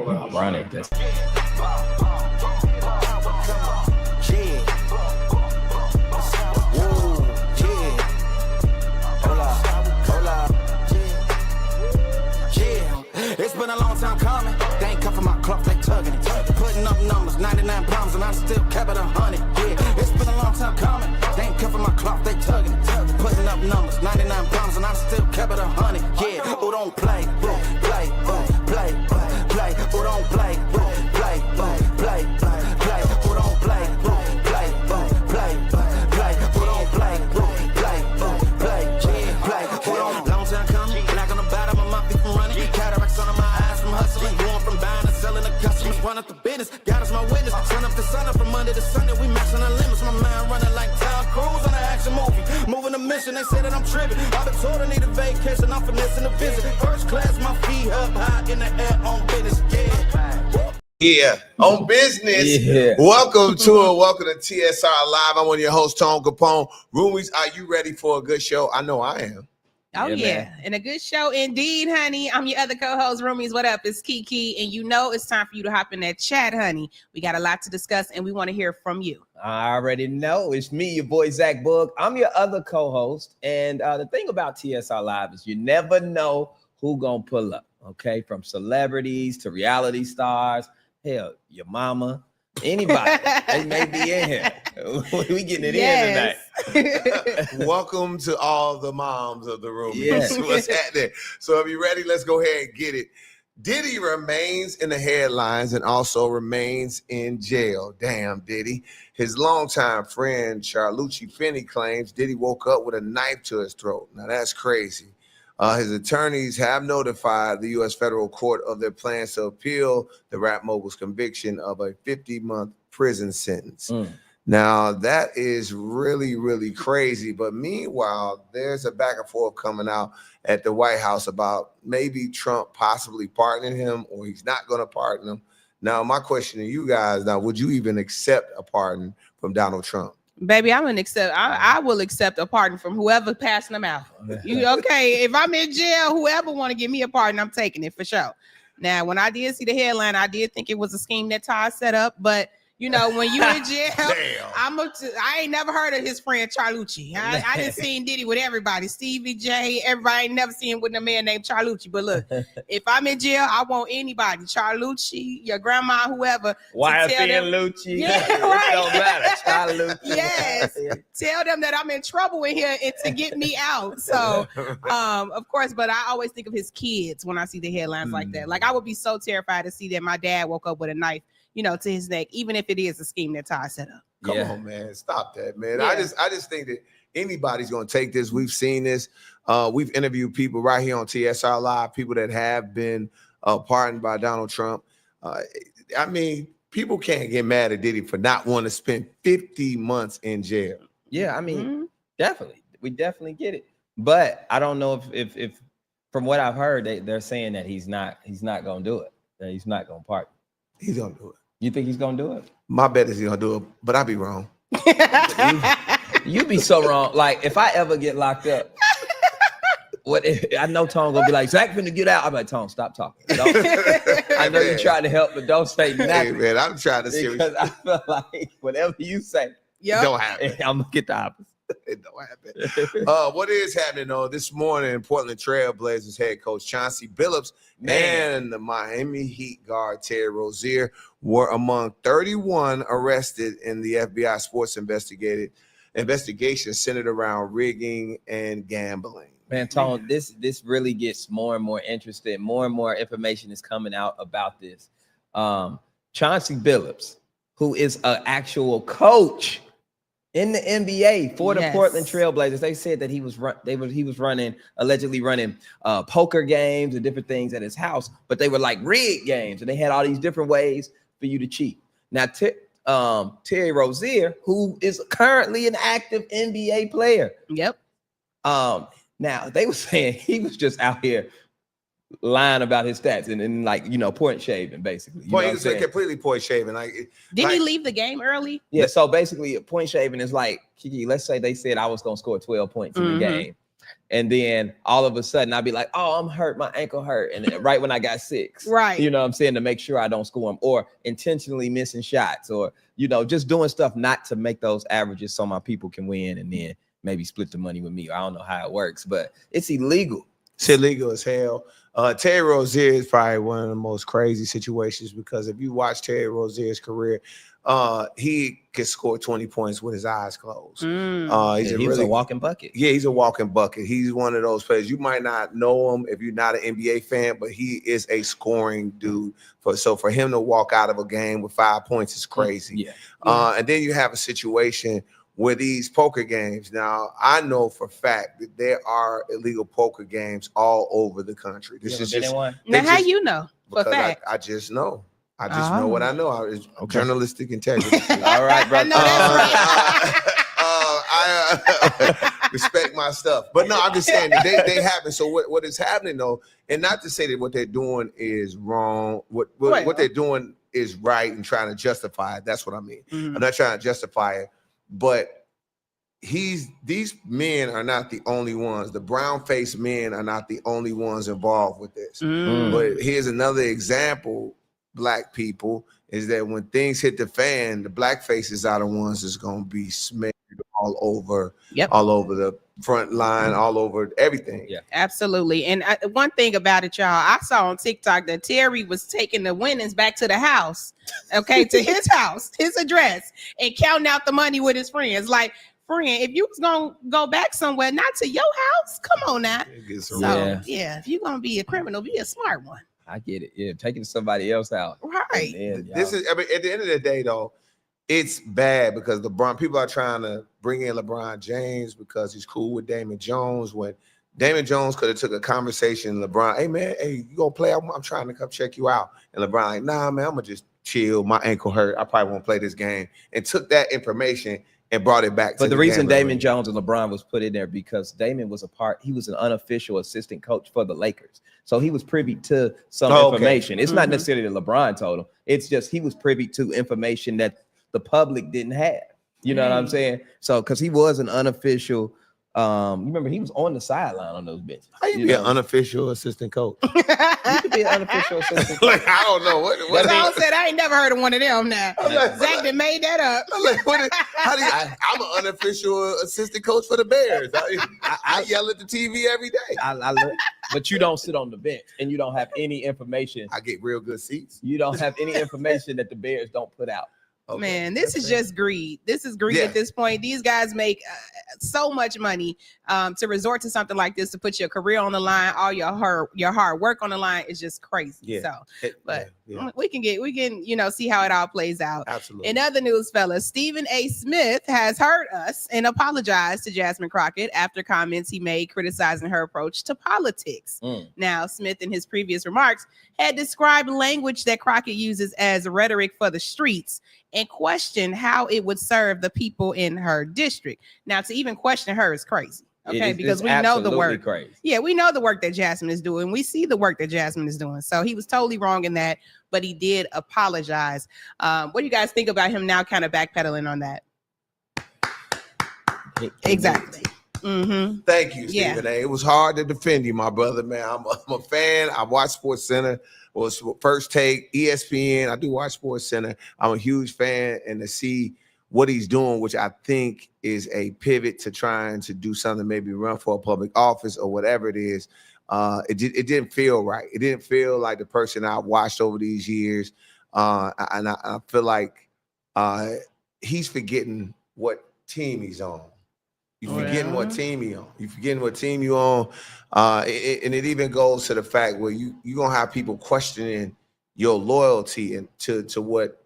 running this. It's been a long time coming. They ain't come from my cloth, they tugging it. Putting up numbers, 99 pounds, and I still kept it 100. Yeah, it's been a long time coming. They ain't come from my cloth, they tugging it. Putting up numbers, 99 pounds, and I still kept it 100. Yeah, who don't play, play, play, play. Who don't play, play, play, play. Who don't play, play, play, play. Who don't play, play, play. Who don't? Long time coming. Black on the bottom of my feet from running. Cataracts under my eyes from hustling. Going from buying and selling to customers. Run up the business. God is my witness. Sun up to sun up from Monday to Sunday. We maxing our limits. My mind running like Tom Cruise on an action movie. Moving the mission. They say that I'm tripping. I've been told I need a vacation. I'm finessing the visit. First class, my feet up high in the air on business. Yeah, on business. Yeah. Welcome to TSR Live. I'm one of your hosts, Tone Capone. Roomies, are you ready for a good show? I know I am. Oh, yeah. And a good show indeed, honey. I'm your other co-host, Roomies. What up? It's Kiki. And you know it's time for you to hop in that chat, honey. We got a lot to discuss, and we want to hear from you. I already know. It's me, your boy, Zach Boog. I'm your other co-host. And the thing about TSR Live is you never know who gonna pull up, okay? From celebrities to reality stars. Hell, your mama, anybody. They may be in here. We getting it in tonight. Welcome to all the moms of the room. Yes. What's happening? So if you're ready, let's go ahead and get it. Diddy remains in the headlines and also remains in jail. Damn, Diddy. His longtime friend, Charlucci Finney, claims Diddy woke up with a knife to his throat. Now, that's crazy. His attorneys have notified the U.S. federal court of their plans to appeal the rap mogul's conviction of a 50-month prison sentence. Now, that is really, really crazy. But meanwhile, there's a back and forth coming out at the White House about maybe Trump possibly pardoning him or he's not going to pardon him. Now, my question to you guys now, would you even accept a pardon from Donald Trump? Baby, I'm gonna accept. I will accept a pardon from whoever passing them out. You okay? If I'm in jail, whoever want to give me a pardon, I'm taking it for sure. Now, when I did see the headline, I did think it was a scheme that Todd set up, but you know, when you in jail, I ain't never heard of his friend Charlucci. I just seen Diddy with everybody, Stevie J, everybody. I ain't never seen him with a man named Charlucci. But look, if I'm in jail, I want anybody, Charlucci, your grandma, whoever. YFN Lucci. Yeah, right. It don't matter. Charlucci. Yes. Tell them that I'm in trouble in here and to get me out. So, of course, but I always think of his kids when I see the headlines like that. Like, I would be so terrified to see that my dad woke up with a knife, you know, to his neck, even if it is a scheme that Ty set up. Come on, man. Stop that, man. Yeah. I just think that anybody's going to take this. We've seen this. We've interviewed people right here on TSR Live, people that have been pardoned by Donald Trump. I mean, people can't get mad at Diddy for not wanting to spend 50 months in jail. Yeah, I mean, definitely. We definitely get it. But I don't know if from what I've heard, they're saying that he's not going to do it. That he's not going to pardon. He's going to do it. You think he's going to do it? My bet is he's going to do it, but I'll be wrong. You be so wrong. Like, if I ever get locked up, I know Tone going to be like, Zach finna get out. I'm like, Tone, stop talking. I know you tried to help, but don't say nothing. Hey, man, I'm trying to see. Because I feel like whatever you say, don't happen. I'm going to get the opposite. It don't happen. What is happening though? This morning, Portland Trail Blazers head coach Chauncey Billups and the Miami Heat guard Terry Rozier were among 31 arrested in the FBI sports investigation centered around rigging and gambling. Man, Tone, this really gets more and more interesting. More and more information is coming out about this. Chauncey Billups, who is an actual coach in the NBA for the Portland Trail Blazers, they said that he was allegedly running poker games and different things at his house, but they were like rigged games, and they had all these different ways for you to cheat. Now, Terry Rozier, who is currently an active NBA player. Yep. Now they were saying he was just out here lying about his stats and like, you know, point shaving basically. He was completely point shaving. Didn't he leave the game early? Yeah. So basically, point shaving is like, Kiki, let's say they said I was gonna score 12 points in the game. And then all of a sudden I'd be like, oh, I'm hurt, my ankle hurt. And then right when I got 6, Right. you know what I'm saying, to make sure I don't score them, or intentionally missing shots, or, you know, just doing stuff not to make those averages so my people can win and then maybe split the money with me. I don't know how it works, but it's illegal. It's illegal as hell. Terry Rozier is probably one of the most crazy situations, because if you watch Terry Rozier's career, he can score 20 points with his eyes closed. He was a walking bucket. Yeah, he's a walking bucket. He's one of those players. You might not know him if you're not an NBA fan, but he is a scoring dude. So for him to walk out of a game with 5 points is crazy. Yeah. And then you have a situation where these poker games. Now, I know for a fact that there are illegal poker games all over the country. This is just one. Now, how you know for a fact? I just know. I just know what I know. It's journalistic integrity. All right, brother. I respect my stuff. But no, I'm just saying that they happen. So what is happening though, and not to say that what they're doing is wrong. What they're doing is right and trying to justify it. That's what I mean. I'm not trying to justify it, but these men are not the only ones. The brown-faced men are not the only ones involved with this. But here's another example, Black people, is that when things hit the fan, the black faces are the ones that's going to be smeared all over the front line, all over everything. Yeah, absolutely. And one thing about it, y'all, I saw on TikTok that Terry was taking the Winans back to the house, okay, to his house, his address, and counting out the money with his friends. Like, friend, if you was gonna go back somewhere, not to your house, come on now. So yeah, if you're gonna be a criminal, be a smart one. I get it. Yeah, taking somebody else out. Right. This is, I mean, at the end of the day, though, it's bad because people are trying to bring in LeBron James because he's cool with Damon Jones. When Damon Jones could have took a conversation, LeBron, hey man, hey, you gonna play? I'm trying to come check you out. And LeBron like, nah, man, I'm gonna just chill. My ankle hurt. I probably won't play this game. And took that information and brought it back. But the reason Damon Jones and LeBron was put in there because Damon was he was an unofficial assistant coach for the Lakers. So he was privy to some information. It's not necessarily that LeBron told him. It's just he was privy to information that the public didn't have. You know what I'm saying? So because he was an unofficial, remember he was on the sideline on those benches. How you be an unofficial assistant coach? You could be an unofficial assistant coach. Like, I don't know what I said. I ain't never heard of one of them. Now Zach done made that up. I'm an unofficial assistant coach for the Bears. I yell at the TV every day. But you don't sit on the bench and you don't have any information. I get real good seats. You don't have any information that the Bears don't put out. Okay. Man, this is just greed. This is greed at this point. These guys make so much money to resort to something like this, to put your career on the line, all your hard work on the line is just crazy. Yeah. So, we can see how it all plays out. Absolutely. In other news, fellas, Stephen A. Smith has heard us and apologized to Jasmine Crockett after comments he made criticizing her approach to politics. Now, Smith in his previous remarks had described language that Crockett uses as rhetoric for the streets and questioned how it would serve the people in her district. Now, to even question her is crazy. Okay, because we know the work. Crazy. Yeah, we know the work that Jasmine is doing. We see the work that Jasmine is doing. So he was totally wrong in that, but he did apologize. What do you guys think about him now kind of backpedaling on that? Exactly. Thank you, Stephen A. It was hard to defend you, my brother, man. I'm a fan. I watch Sports Center. Was First Take, ESPN. I do watch Sports Center. I'm a huge fan, and to see what he's doing, which I think is a pivot to trying to do something, maybe run for a public office or whatever it is, it didn't feel right. It didn't feel like the person I watched over these years, and I feel like he's forgetting what team he's on. You're forgetting what team you're on. You're forgetting what team you're on. And it even goes to the fact where you're going to have people questioning your loyalty and to what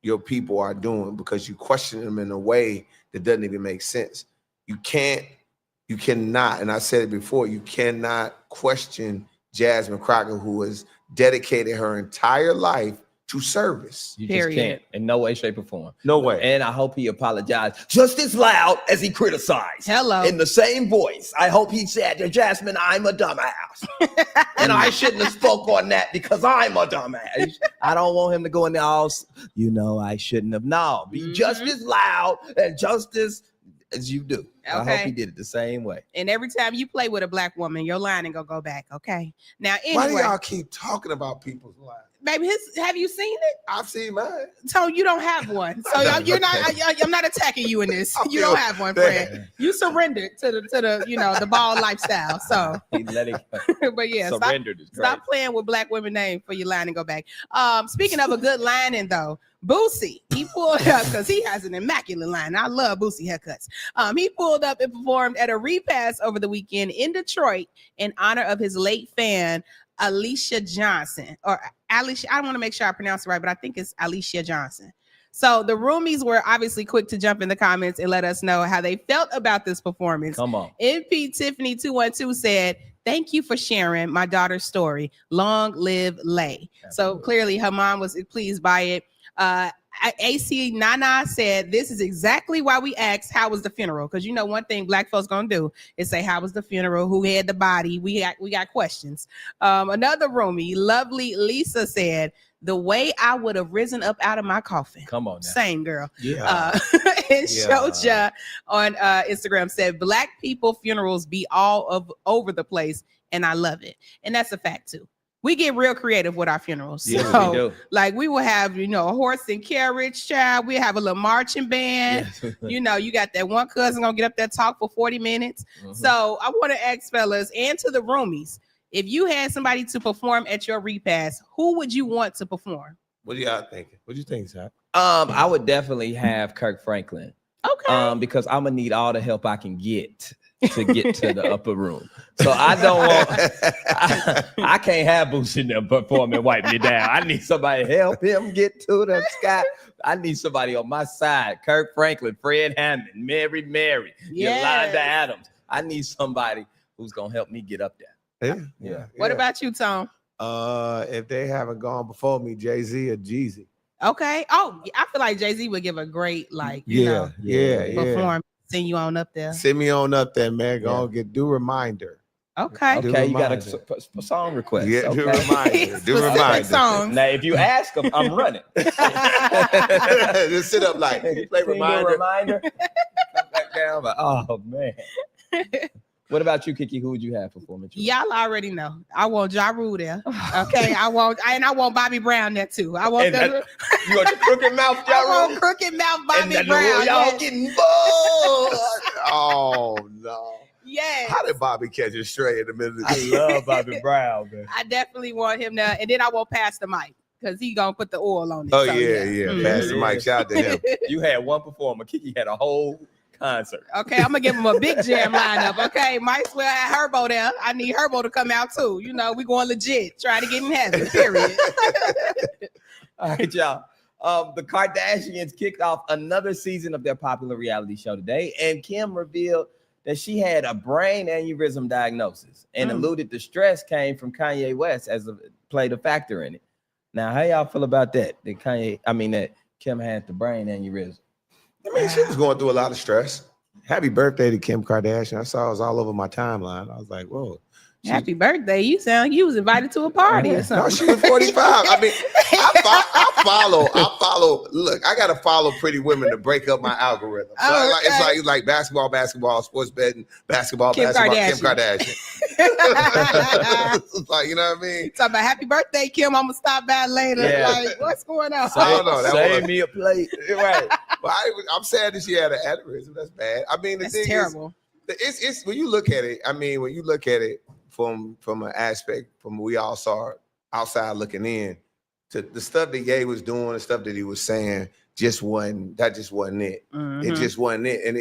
your people are doing because you question them in a way that doesn't even make sense. You cannot, and I said it before, you cannot question Jasmine Crockett, who has dedicated her entire life to service. You just can't in no way, shape, or form. No way. And I hope he apologized just as loud as he criticized. Hello. In the same voice. I hope he said to Jasmine, I'm a dumbass. And I shouldn't have spoke on that because I'm a dumbass. I don't want him to go in there all, I shouldn't have. No, be just as loud and just as as you do. I Okay. hope he did it the same way. And every time you play with a black woman, your line ain't gonna go back. Okay. Now, Why anyway, do y'all keep talking about people's lives? baby, have you seen it? I've seen mine. Tone, you don't have one, so you're not. I'm not attacking you in this. You don't have one, friend. You surrendered to the the ball lifestyle. So, He let it go. but yeah, Surrendered is stop playing with black women name for your line and go back. Speaking of a good lining though, Boosie, he pulled up because he has an immaculate line. I love Boosie haircuts. He pulled up and performed at a repass over the weekend in Detroit in honor of his late fan, Alicia Johnson, or Alicia. I want to make sure I pronounce it right, but I think it's Alicia Johnson. So the Roomies were obviously quick to jump in the comments and let us know how they felt about this performance. Come on. MP Tiffany 212 said, "Thank you for sharing my daughter's story. Long live Lay." So clearly her mom was pleased by it. AC Nana said, "This is exactly why we asked how was the funeral, because you know one thing black folks gonna do is say how was the funeral, who had the body. We got questions." Another roomie, lovely Lisa, said, "The way I would have risen up out of my coffin." Come on now. Same girl. Yeah. And Shoja on Instagram said, "Black people funerals be all over the place, and I love it." And that's a fact too. We get real creative with our funerals. Yeah, So, we do. like we will have, a horse and carriage, child. We have a little marching band. Yes. You got that one cousin gonna get up there talk for 40 minutes. Mhm. So I want to ask fellas and to the roomies, if you had somebody to perform at your repass, who would you want to perform? What do y'all thinking? What do you think, Zach? I would definitely have Kirk Franklin. Okay. Because I'm gonna need all the help I can get to get to the upper room. So I don't want I can't have Boosie in there perform and wipe me down. I need somebody to help him get to the sky. I need somebody on my side. Kirk Franklin, Fred Hammond, Mary, Yolanda Adams. I need somebody who's gonna help me get up there. Yeah. What about you, Tom? If they haven't gone before me, Jay-Z or Jeezy. Okay. Oh, I feel like Jay-Z would give a great Yeah. perform, send you on up there. Send me on up there, man. Go on, do reminder. Okay. Okay, you got a song request. Yeah, okay. do reminder. Do Specific reminder. songs. Now, if you ask them, I'm running. Just sit up like you play Sing your reminder. Come back down. Like, oh man. What about you, Kiki? Who would you have performing? Y'all already know. I want Ja Rule there. Okay. I want Bobby Brown there too. I want You want your crooked mouth, I Ja want Rule? crooked mouth And Bobby then Brown. y'all Yes. getting bored. Oh no. Yes. How did Bobby catch it straight in the middle of I the love Bobby Brown, man. I definitely want him there. And then I want Pastor Mike because he gonna put the oil on it. Oh So, yeah. Mhm. Pastor Mike, shout out to him. You had one performer. Kiki had a whole concert. Okay, I'm gonna give him a big jam lineup. Okay, might as well have Herbo there. I need Herbo to come out too. We going legit, try to get in heaven. Period. All right, y'all. The Kardashians kicked off another season of their popular reality show today, and Kim revealed that she had a brain aneurysm diagnosis and alluded the stress came from Kanye West played a factor in it. Now, how y'all feel about that? That Kim had the brain aneurysm. I mean, she was going through a lot of stress. Happy birthday to Kim Kardashian. I saw it was all over my timeline. I was like, whoa. Happy birthday. You sound like you was invited to a party or No, something. she was 45. I mean, I follow. Look, I gotta follow pretty women to break up my algorithm. So Oh, okay. it's like basketball, sports betting, basketball, Kim Kim Kardashian. Kardashian. It's like, you know what I mean? Talk about happy birthday, Kim. I'm gonna stop by later. Yeah. Like, what's going on? I don't know. That Save was- me a plate. Right. But I'm sad that she had an aneurysm. That's bad. I mean, the That's thing terrible. is, it's when you look at it. I mean, when you look at it from an aspect from we all saw outside looking in, to the stuff that Ye was doing, the stuff that he was saying, just wasn't it. Mhm. It just wasn't it. And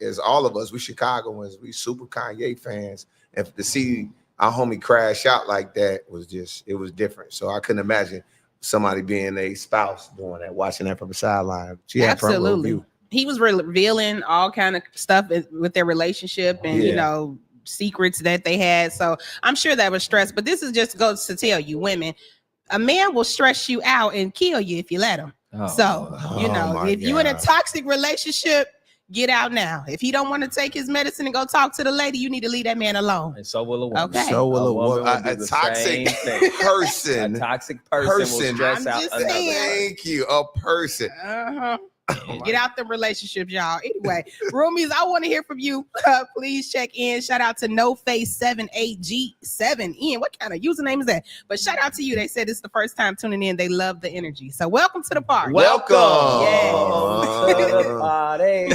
as all of us, we Chicagoans, we super Kanye fans, and to see our homie crash out like that was it was different. So I couldn't imagine somebody being a spouse doing that, watching that from the sideline. She had front row Absolutely. view. He was revealing all kind of stuff with their relationship and secrets that they had. So I'm sure that was stress. But this is just goes to tell you, women, a man will stress you out and kill you if you let him. If you in a toxic relationship, get out now. If he don't want to take his medicine and go talk to the lady, you need to leave that man alone. And so will a woman. Okay. So will a woman woman. will A do the toxic same thing. person. A toxic person will stress I'm out just another saying. person. Thank you. A person. Uh-huh. Get out the relationships, y'all. Anyway, Roomies, I want to hear from you. Please check in. Shout out to NoFace78G7N. What kind of username is that? But shout out to you. They said it's the first time tuning in. They love the energy. So welcome to the party. Welcome Yes. to the party.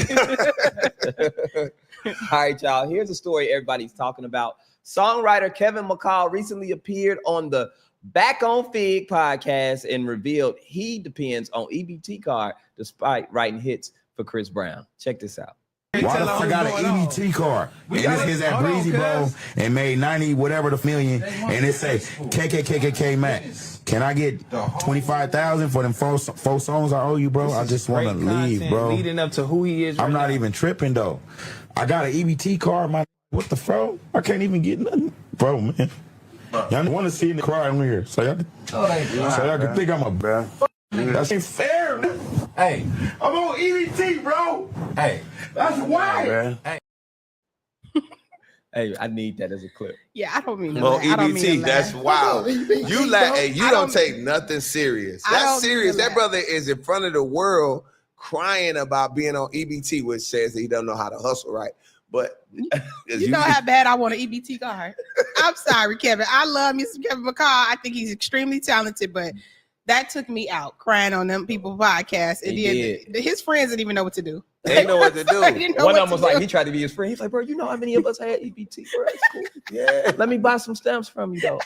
All right, y'all. Here's a story everybody's talking about. Songwriter Kevin McCall recently appeared on the Back on Fig podcast and revealed he depends on EBT card despite writing hits for Chris Brown. Check this out. Why the fuck I got an EBT card? And this is at Breezy Bowl and made 90 whatever the million, and it say KKKKK Max. Can I get 25,000 for them four songs I owe you, bro? I just want to leave, bro. Leading up to who he is. I'm not even tripping though. I got an EBT card, my. What the fuck? I can't even get nothing, bro, man. Y'all want to see in the crowd in here, so y'all can think I'm a bro. That ain't fair. Man. Hey, I'm on EBT, bro. hey, That's wild. Hey, I need that as a clip. Yeah, I don't mean Well, that. I don't mean EBT, to that's laugh. wild. You laugh, and you I don't don't- take nothing serious. I That's don't serious. mean to That brother is in front of the world crying about being on EBT, which says that he doesn't know how to hustle right. But You know how bad I want an EBT card. I'm sorry, Kevin. I love me some Kevin McCall. I think he's extremely talented, but that took me out crying on them people podcast. And his friends didn't even know what to do. they didn't know what to do. They didn't know One what of them was to like, do. he tried to be his friend. He's like, bro, you know how many of us had EBT, bro? That's cool. Yeah, Let me buy some stamps from you, though.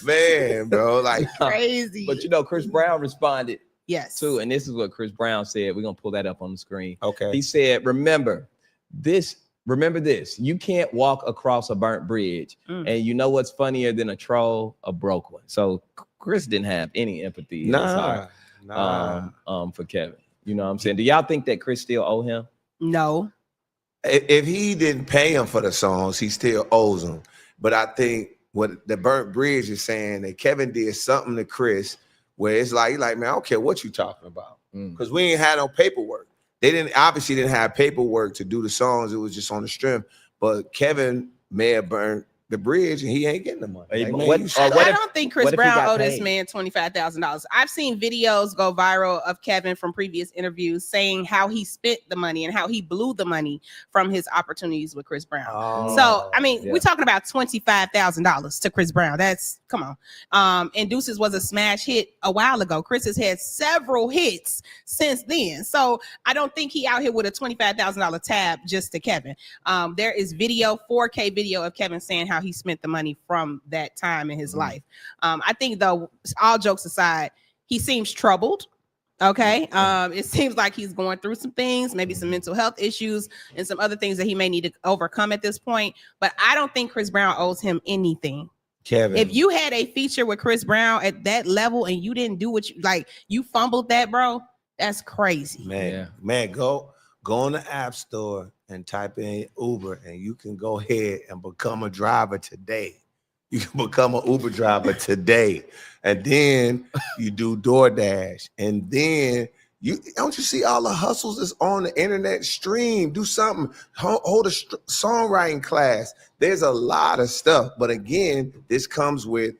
man, bro. Like, Crazy. But you know, Chris Brown responded yes. too, and this is what Chris Brown said. We're gonna pull that up on the screen. okay, He said, remember this, you can't walk across a burnt bridge. Mm. And you know what's funnier than a troll? A broke one. So Chris didn't have any empathy in his heart, for Kevin. You know what I'm saying? Do y'all think that Chris still owe him? No. If he didn't pay him for the songs, he still owes them. But I think what the burnt bridge is saying that Kevin did something to Chris where it's like, man, I don't care what you talking about. Because we ain't had no paperwork. They didn't have paperwork to do the songs. It was just on the strength. But Kevin may have burned the bridge and he ain't getting the money. Hey, Like, man, what- you or should- what I if- don't think Chris what if he Brown got owed this paid? man $25,000. I've seen videos go viral of Kevin from previous interviews saying how he spent the money and how he blew the money from his opportunities with Chris Brown. Oh, So, I mean, yeah. we're talking about $25,000 to Chris Brown. That's, come on. And Deuces was a smash hit a while ago. Chris has had several hits since then. So I don't think he out here with a $25,000 tab just to Kevin. There is 4K video of Kevin saying how he spent the money from that time in his life. I think though, all jokes aside, he seems troubled. Okay. It seems like he's going through some things, maybe some mental health issues and some other things that he may need to overcome at this point. But I don't think Chris Brown owes him anything. Kevin. If you had a feature with Chris Brown at that level and you didn't do what you fumbled that, bro, that's crazy. Man, go on the App Store and type in Uber and you can go ahead and become a driver today. You can become an Uber driver today. And then you do DoorDash. And then don't you see all the hustles that's on the internet? Stream, do something, hold a songwriting class. There's a lot of stuff. But again, it comes with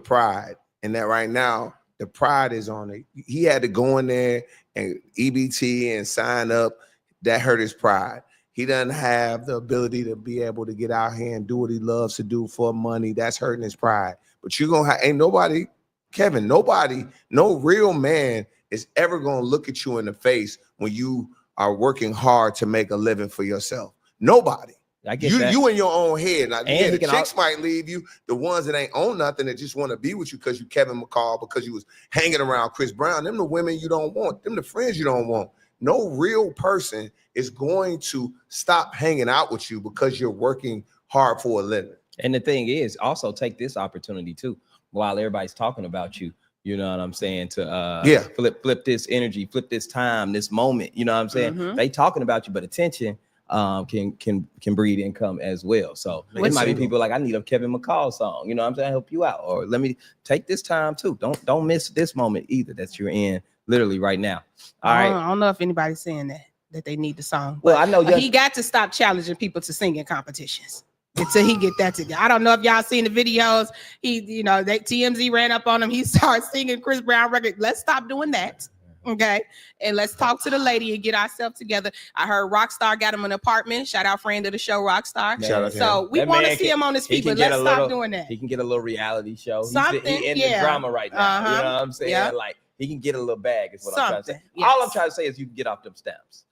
pride. And that right now, the pride is on it. He had to go in there and EBT and sign up. That hurt his pride. He doesn't have the ability to be able to get out here and do what he loves to do for money. That's hurting his pride. But you're gonna ain't nobody, Kevin, no real man is ever gonna look at you in the face when you are working hard to make a living for yourself. Nobody. I get that. You in your own head. Now, yeah, the he can chicks might leave you. The ones that ain't own nothing that just want to be with you because you Kevin McCall, because you was hanging around Chris Brown. Them the women you don't want. Them the friends you don't want. No real person is going to stop hanging out with you because you're working hard for a living. And the thing is, also take this opportunity too, while everybody's talking about you. You know what I'm saying? To flip this energy, flip this time, this moment. You know what I'm saying? Mhm. They talking about you, but attention can breed income as well. So it What's might be single? people like, I need a Kevin McCall song. You know what I'm saying? Help you out, or let me take this time too. Don't miss this moment either that you're in literally right now. All right. I don't know if anybody's saying that they need the song. Well, I know He got to stop challenging people to singing competitions until he get that together. I don't know if y'all seen the videos. TMZ ran up on him. He started singing Chris Brown record. Let's stop doing that. Okay, and let's talk to the lady and get ourselves together. I heard Rockstar got him an apartment. Shout out friend of the show, Rockstar. Shout out to So we That want to man see him on his he feet, can but get let's a stop little- doing that. He can get a little reality show. Something, He in yeah. the drama right now. You know what I'm saying? Yeah. Like he can get a little bag. Is what I'm trying to say. Something, yes. All I'm trying to say is you can get off them stamps.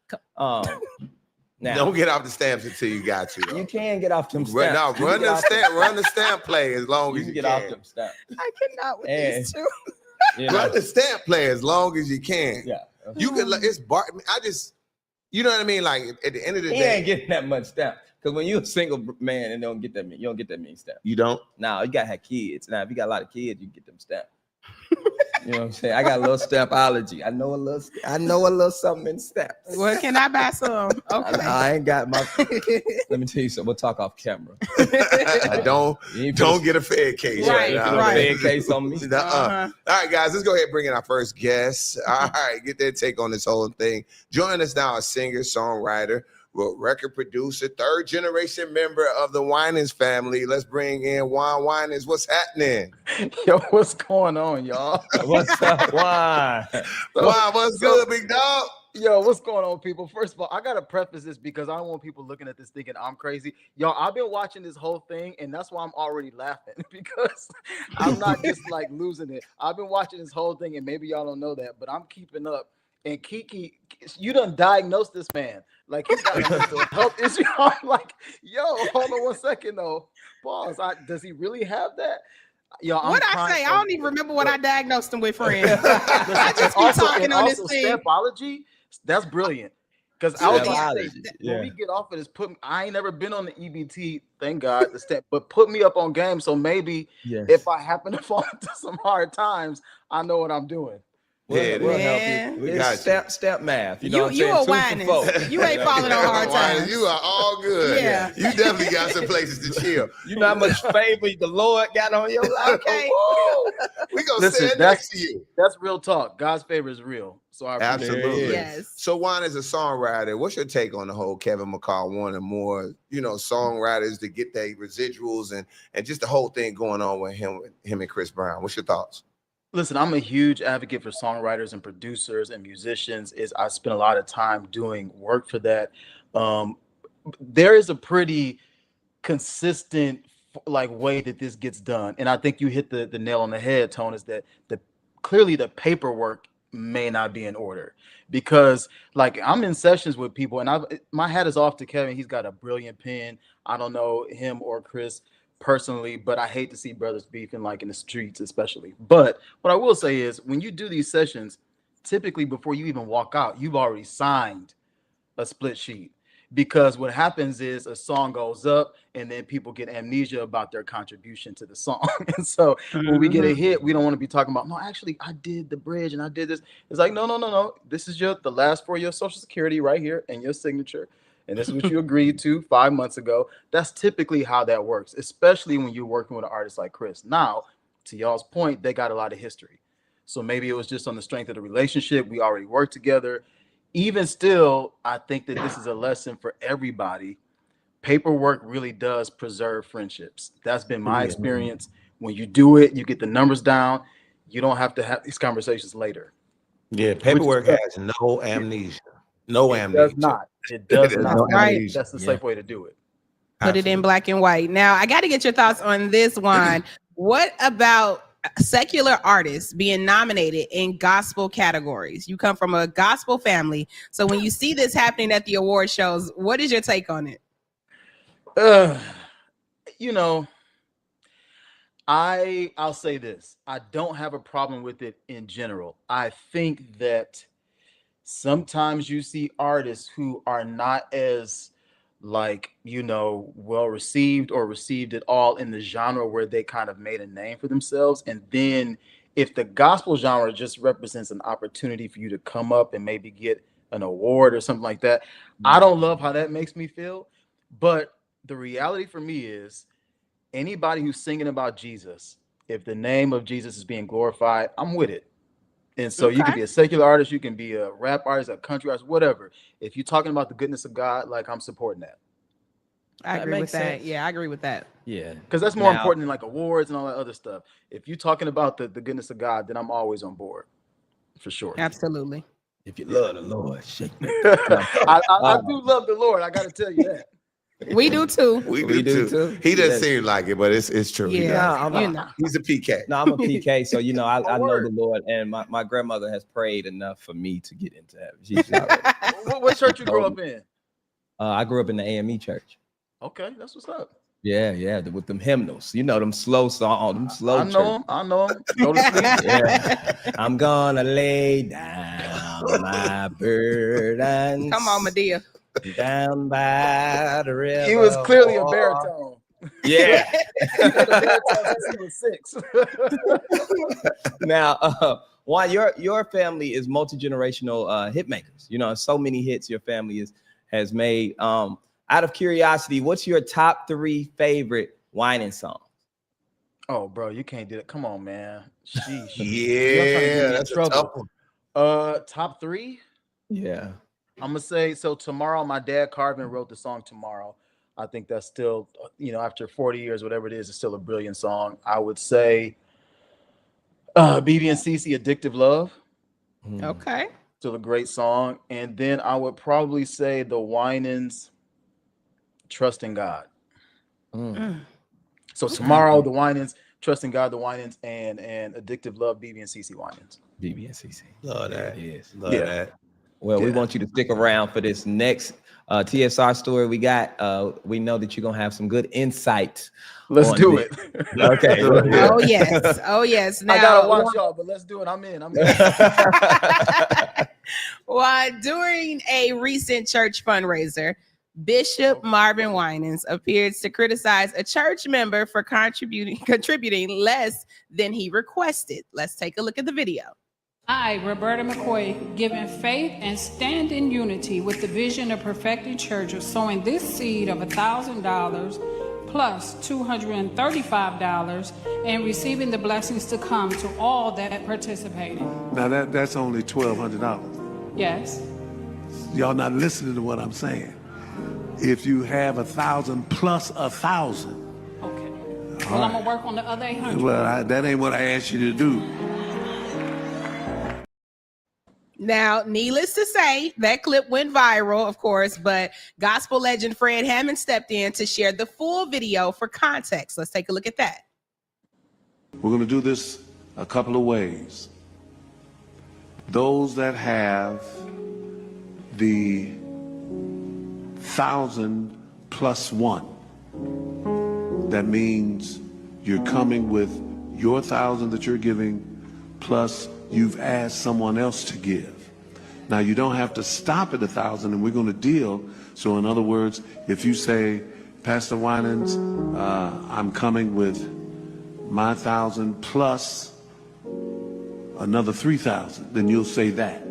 Now Don't get off the stamps until you got to. Though. you can get off them Run, stamps. no, You run can get the off stamp, run the stamp play as long You as can you get off can. them stamps. I cannot with these two. You know? Run the stamp play as long as you can. Yeah. You can. It's bar. I just, you know what I mean. Like at the end of the He day, ain't getting that much stamp. Because when you're a single man and don't get that many, you don't get that many stamps. you don't. Now you gotta have kids. Now if you got a lot of kids, you can get them stamps. You know what I'm saying? I got a little stampology. I know a little something in stamps. Well, can I buy some? Okay. I ain't got my. Let me tell you something. We'll talk off camera. Don't You ain't don't finna- get a Fed case. Right, now, right. man. Fed case on me. Nuh-uh. Uh-huh. All right, guys, let's go ahead and bring in our first guest. All right, get their take on this whole thing. Joining us now, a singer, songwriter, record producer, third generation member of the Winans family. Let's bring in Juan Winans. What's happening? Yo, what's going on, y'all? What's up? Why? Juan, what's good, big dog? Yo, what's going on, people? First of all, I gotta preface this because I don't want people looking at this thinking I'm crazy. Yo, I've been watching this whole thing, and that's why I'm already laughing because I'm not just like losing it. I've been watching this whole thing, and maybe y'all don't know that, but I'm keeping up. And Kiki, you done diagnosed this man. Like he's got a mental health issue. I'm like, yo, hold on one second though. Pause. Does he really have that? Yo, What I say? I don't even remember what I diagnosed him with, friend. I just be also, talking and on this also thing. Stepology, that's brilliant. Because I was gonna say, Stepology, when we get off of this, I ain't never been on the EBT, thank God, the step, but put me up on game. So maybe Yes. if I happen to fall into some hard times, I know what I'm doing. We'll help Man. you. We It's got you. step math. You know what I'm You saying? a Two for Winans. four. You ain't falling on hard Winans, times. you are all good. Yeah. You definitely got some places to chill. You know how much favor the Lord got on your life? Okay. We gonna Listen, stand that's- next to you. That's real talk. God's favor is real. So I appreciate Absolutely. it. Yes. So Juan, as a songwriter, what's your take on the whole Kevin McCall wanting more, songwriters to get their residuals and just the whole thing going on with him and Chris Brown? What's your thoughts? Listen, I'm a huge advocate for songwriters and producers and musicians. I spend a lot of time doing work for that. There is a pretty consistent way that this gets done, and I think you hit the nail on the head, Tone. Is that clearly the paperwork may not be in order because I'm in sessions with people, and my hat is off to Kevin. He's got a brilliant pen. I don't know him or Chris personally, but I hate to see brothers beefing in the streets, especially. But what I will say is when you do these sessions, typically before you even walk out, you've already signed a split sheet, because what happens is a song goes up and then people get amnesia about their contribution to the song. And so when we get a hit, we don't want to be talking about, no, actually I did the bridge and I did this. It's like, no. This is the last for your social security right here and your signature. And this is what you agreed to 5 months ago. That's typically how that works, especially when you're working with an artist like Chris. Now, to y'all's point, they got a lot of history. So maybe it was just on the strength of the relationship. We already worked together. Even still, I think that this is a lesson for everybody. Paperwork really does preserve friendships. That's been my experience. When you do it, you get the numbers down. You don't have to have these conversations later. Yeah, paperwork has no amnesia. No It amnesia. does not. It does There's not. no Right. amnesia. That's the safe way to do it. Put it in black and white. Now, I got to get your thoughts on this one. What about secular artists being nominated in gospel categories? You come from a gospel family. So when you see this happening at the award shows, what is your take on it? I'll say this. I don't have a problem with it in general. I think that sometimes you see artists who are not as well received or received at all in the genre where they kind of made a name for themselves. And then if the gospel genre just represents an opportunity for you to come up and maybe get an award or something like that, I don't love how that makes me feel. But the reality for me is anybody who's singing about Jesus, if the name of Jesus is being glorified, I'm with it. And so you can be a secular artist, you can be a rap artist, a country artist, whatever. If you're talking about the goodness of God, I'm supporting that. I That agree with makes that. sense. Yeah, I agree with that. Yeah. Because that's more Now- important than awards and all that other stuff. If you're talking about the goodness of God, then I'm always on board. for sure. Absolutely. If you love the Lord, shake that. I do love the Lord. I got to tell you that. We do too. We We do do too. too. He doesn't Yes. seem like it, but it's true. He Yeah, does. He's a PK. No, I'm a PK, so you know I know word. the Lord, and my grandmother has prayed enough for me to get into heaven. She's already, What church you grew up in? I grew up in the AME church. Okay, that's what's up. Yeah, with them hymnals, you know, them slow songs, them slow. I know him. Go to sleep. Yeah, I'm gonna lay down my burdens. Come on, Medea. Down by the river. He was clearly a baritone. Yeah. He was a baritone since he was 6. Now, Juan, your family is multi-generational hit makers. You know, so many hits your family has made. Out of curiosity, what's your top 3 favorite Winans songs? Oh, bro, you can't do that. Come on, man. Sheesh. Yeah, that's a tough one. Top 3? Yeah. I'm gonna say so. Tomorrow, my dad Carvin wrote the song Tomorrow. I think that's still, you know, after 40 years, whatever it is, it's still a brilliant song. I would say BB and CC, Addictive Love. Okay. Still a great song. And then I would probably say the Winans, Trusting God. So Tomorrow, the Winans, Trusting God, the Winans, and Addictive Love, BB and CC Winans. BB and CC. Love that. It is. Love that. Well, we want you to stick around for this next TSR story we got. We know that you're going to have some good insight. Let's do it. Okay. Oh, yes. Oh, yes. Now, I gotta watch y'all, but let's do it. I'm in. Well, during a recent church fundraiser, Bishop Marvin Winans appeared to criticize a church member for contributing less than he requested. Let's take a look at the video. I, Roberta McCoy, given faith and stand in unity with the vision of perfecting church of sowing this seed of $1,000 plus $235 and receiving the blessings to come to all that participated. Now that's only $1,200. Yes. Y'all not listening to what I'm saying. If you have 1,000 plus 1,000. Okay. Well, I'm gonna work on the other 800. Well, that ain't what I asked you to do. Now, needless to say, that clip went viral, of course, but gospel legend Fred Hammond stepped in to share the full video for context. Let's take a look at that. We're going to do this a couple of ways. Those that have the 1,000 plus 1, that means you're coming with your 1,000 that you're giving plus you've asked someone else to give. Now you don't have to stop at 1,000, and we're going to deal. So in other words, if you say, Pastor Winans, I'm coming with my 1,000 plus another 3,000, then you'll say that.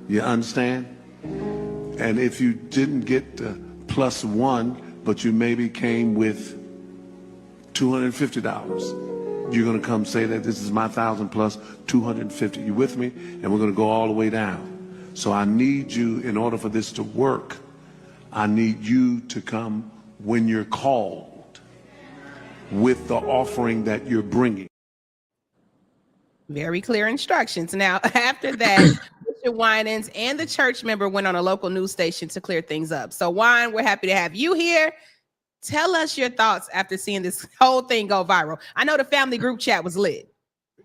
You understand? And if you didn't get plus 1, but you maybe came with $250, you're going to come say that this is my 1,000 plus 250. You with me? And we're going to go all the way down. So I need you, in order for this to work, I need you to come when you're called with the offering that you're bringing. Very clear instructions. Now, after that, Bishop Winans and the church member went on a local news station to clear things up. So, Juan, we're happy to have you here. Tell us your thoughts after seeing this whole thing go viral. I know the family group chat was lit.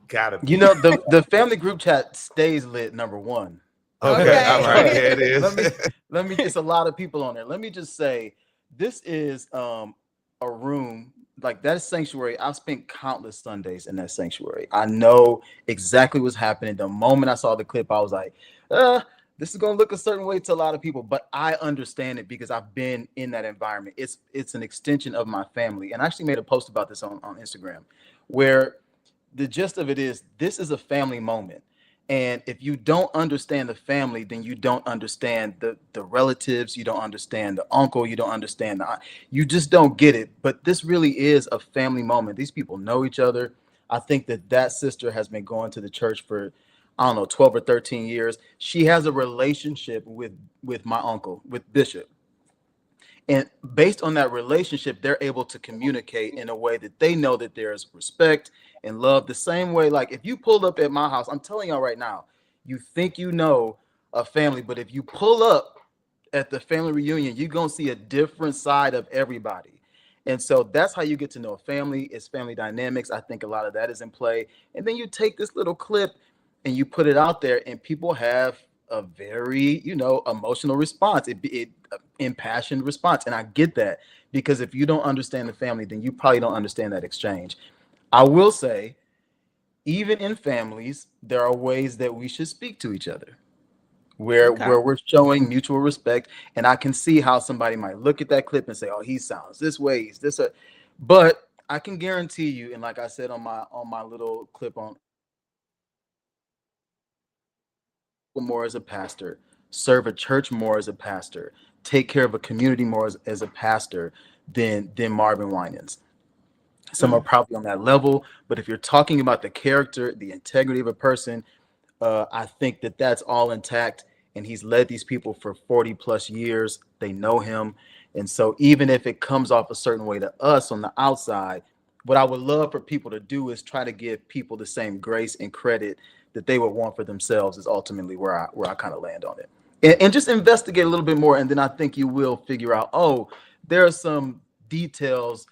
Gotta be. You know, the family group chat stays lit, number one. Okay. All right. Yeah, it is. Let me just a lot of people on there. Let me just say, this is a room like that is sanctuary. I've spent countless Sundays in that sanctuary. I know exactly what's happening. The moment I saw the clip, I was like, this is gonna look a certain way to a lot of people, but I understand it because I've been in that environment. It's an extension of my family. And I actually made a post about this on Instagram, where the gist of it is this is a family moment. And if you don't understand the family, then you don't understand the relatives, you don't understand the uncle, you don't understand you just don't get it. But this really is a family moment. These people know each other. I think that sister has been going to the church for, I don't know, 12 or 13 years. She has a relationship with my uncle, with Bishop. And based on that relationship, they're able to communicate in a way that they know that there's respect and love. The same way, like if you pulled up at my house, I'm telling y'all right now, You think you know a family, but if you pull up at the family reunion, you're gonna see a different side of everybody. And so that's how you get to know a family. It's family dynamics. I think a lot of that is in play. And then you take this little clip and you put it out there, and people have a very, emotional response. It impassioned response. And I get that, because if you don't understand the family, then you probably don't understand that exchange. I will say, even in families, there are ways that we should speak to each other, where we're showing mutual respect. And I can see how somebody might look at that clip and say, oh, he sounds this way, he's this. But I can guarantee you, and like I said on my little clip on more as a pastor, serve a church more as a pastor, take care of a community more as a pastor than Marvin Winans. Some are probably on that level, but if you're talking about the character, the integrity of a person, I think that that's all intact. And he's led these people for 40 plus years. They know him. And so even if it comes off a certain way to us on the outside, what I would love for people to do is try to give people the same grace and credit that they would want for themselves, is ultimately where I kind of land on it. And just investigate a little bit more. And then I think you will figure out, oh, there are some details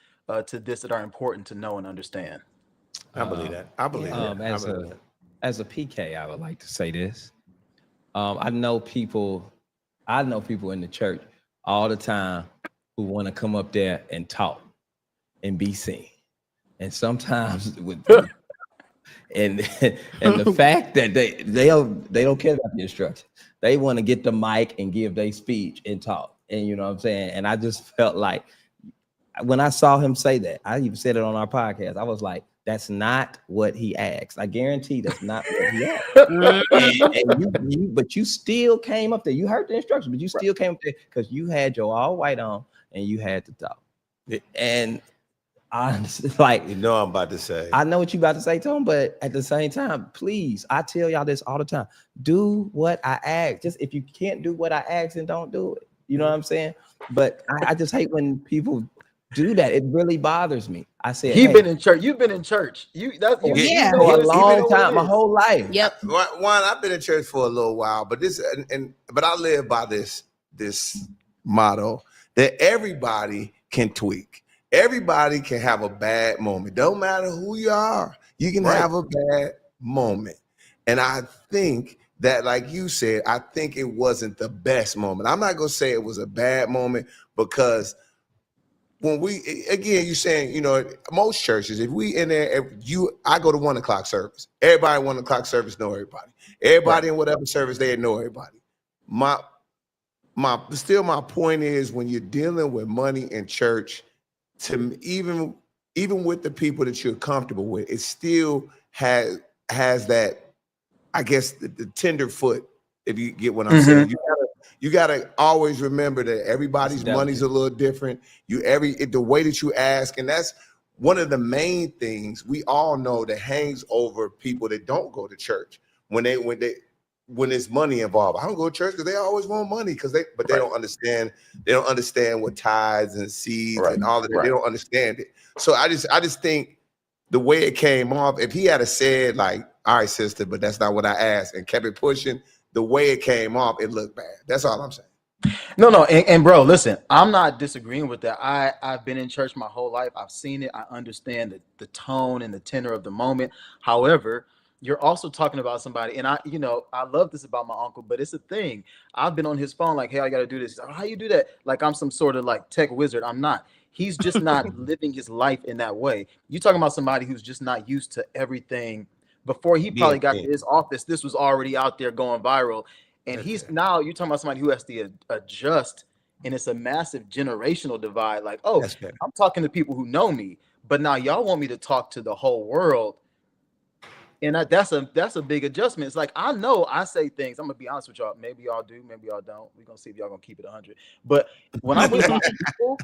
to this that are important to know and understand. I believe that. I believe that. As a PK, I would like to say this. I know people in the church all the time who want to come up there and talk and be seen. And sometimes with and the fact that they don't care about the instruction. They want to get the mic and give their speech and talk. And you know what I'm saying? And I just felt like when I saw him say that, I even said it on our podcast, I was like, that's not what he asked. I guarantee that's not what he asked. But you still came up there. You heard the instructions, but you still came up there because you had your all white on and you had to talk. And honestly, like, I'm about to say. I know what you about to say, Tom, but at the same time, please, I tell y'all this all the time. Do what I ask. Just if you can't do what I ask, then don't do it. You know what I'm saying? But I just hate when people do that. It really bothers me. I said you've been in church. You've been in church. For a long time, my whole life. Yep. Juan, I've been in church for a little while, but but I live by this motto that everybody can tweak. Everybody can have a bad moment. Don't matter who you are, you can have a bad moment. And I think that, like you said, I think it wasn't the best moment. I'm not gonna say it was a bad moment, because when you're saying, most churches, if we in there, I go to 1 o'clock service. Everybody in 1 o'clock service know everybody. Everybody in whatever service, they know everybody. My point is, when you're dealing with money in church, to even with the people that you're comfortable with, it still has that, I guess, the tender foot, if you get what I'm saying. You gotta always remember that everybody's money's a little different. The way that you ask, and that's one of the main things we all know that hangs over people that don't go to church when there's money involved. I don't go to church because they always want money, but they don't understand. They don't understand what tithes and seeds and all of that. They don't understand it. So I just think the way it came off, if he had said like, all right, sister, but that's not what I asked, and kept it pushing, the way it came off, it looked bad. That's all I'm saying. No, and bro, listen, I'm not disagreeing with that. I've been in church my whole life. I've seen it. I understand the tone and the tenor of the moment. However, you're also talking about somebody, and I love this about my uncle, but it's a thing. I've been on his phone like, hey, I got to do this. How you do that? Like I'm some sort of like tech wizard. I'm not. He's just not living his life in that way. You're talking about somebody who's just not used to everything. Before he probably got to his office, this was already out there going viral. And now you're talking about somebody who has to adjust, and it's a massive generational divide. Like, oh, I'm talking to people who know me, but now y'all want me to talk to the whole world. And that's a big adjustment. It's like, I know I say things. I'm gonna be honest with y'all. Maybe y'all do, maybe y'all don't. We're gonna see if y'all gonna keep it 100. But when I'm with my people,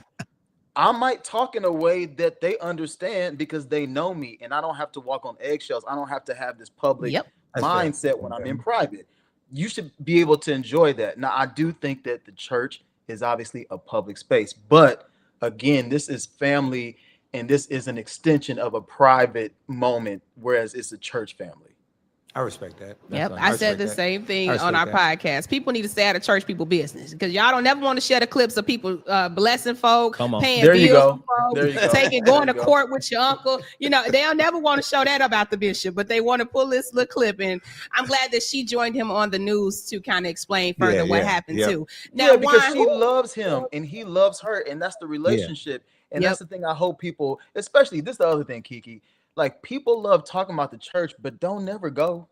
I might talk in a way that they understand because they know me, and I don't have to walk on eggshells. I don't have to have this public mindset when I'm in private. You should be able to enjoy that. Now, I do think that the church is obviously a public space, but again, this is family, and this is an extension of a private moment, whereas it's a church family. I respect that. Yep, I said the same thing on our podcast. People need to stay out of church people business because y'all don't never want to share the clips of people blessing folk, paying bills for folk, going to court with your uncle. You know, they'll never want to show that about the bishop, but they want to pull this little clip. And I'm glad that she joined him on the news to kind of explain further what happened too. Now, because she loves him and he loves her, and that's the relationship. And that's the thing I hope people, especially this is the other thing, Kiki. Like, people love talking about the church, but don't never go.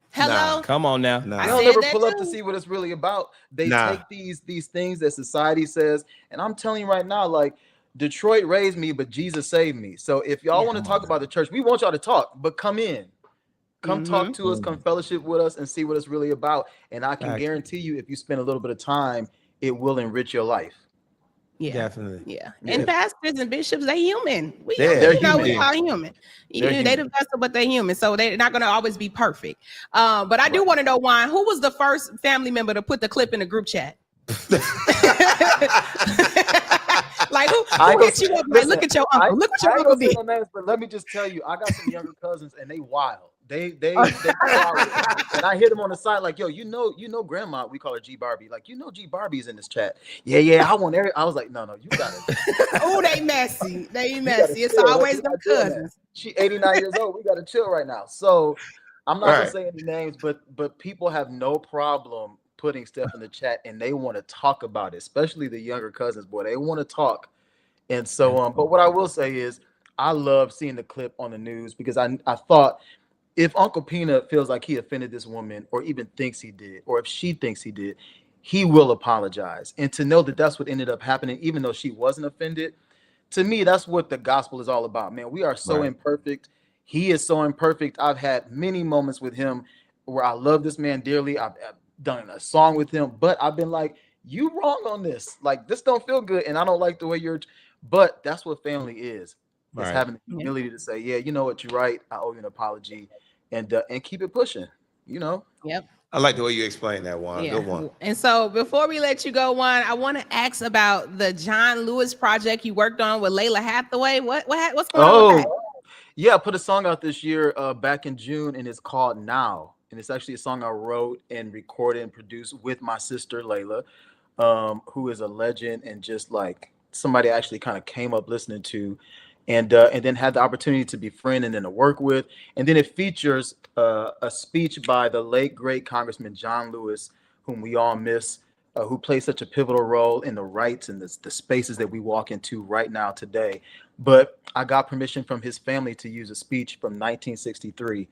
Hello. Nah, come on now. They don't never pull up to see what it's really about. They take these things that society says, and I'm telling you right now, like, Detroit raised me, but Jesus saved me. So if y'all want to talk about the church, we want y'all to talk, but come in. Come talk to us, come fellowship with us, and see what it's really about. And I can guarantee you, if you spend a little bit of time, it will enrich your life. Yeah, definitely. Yeah, and pastors and bishops, they human. They're human. We are human. They the vessel, but they're human, so they're not going to always be perfect. But I do want to know, Juan, who was the first family member to put the clip in the group chat? Like who hit you up? Like, look at your uncle. Look what your uncle did. But let me just tell you, I got some younger cousins, and they wild. They wild. And I hear them on the side like, yo, you know, grandma. We call her G Barbie. Like, G Barbie's in this chat. Yeah. I want every. I was like, no, you got it. Oh, they messy. It's always them cousins. She 89 years old. We got to chill right now. So I'm not gonna say any names, but people have no problem putting stuff in the chat, and they want to talk about it, especially the younger cousins. Boy, they want to talk. And so but what I will say is, I love seeing the clip on the news because I thought, if Uncle Peanut feels like he offended this woman, or even thinks he did, or if she thinks he did, he will apologize. And to know that that's what ended up happening, even though she wasn't offended, to me, that's what the gospel is all about, man. We are so imperfect. He is so imperfect. I've had many moments with him where I love this man dearly. I've done a song with him, but I've been like, you wrong on this. Like, this don't feel good, and I don't like the way you're. But that's what family is. It's having the humility to say, yeah, you know what, you're right. I owe you an apology. And keep it pushing, Yep. I like the way you explain that, Juan. Good one. And so before we let you go, Juan, I want to ask about the John Lewis project you worked on with Layla Hathaway. What's going on with that? Yeah, I put a song out this year back in June, and it's called Now. And it's actually a song I wrote and recorded and produced with my sister Layla, who is a legend and just like somebody I actually kind of came up listening to. And then had the opportunity to befriend and then to work with. And then it features a speech by the late, great Congressman John Lewis, whom we all miss, who plays such a pivotal role in the rights and the spaces that we walk into right now today. But I got permission from his family to use a speech from 1963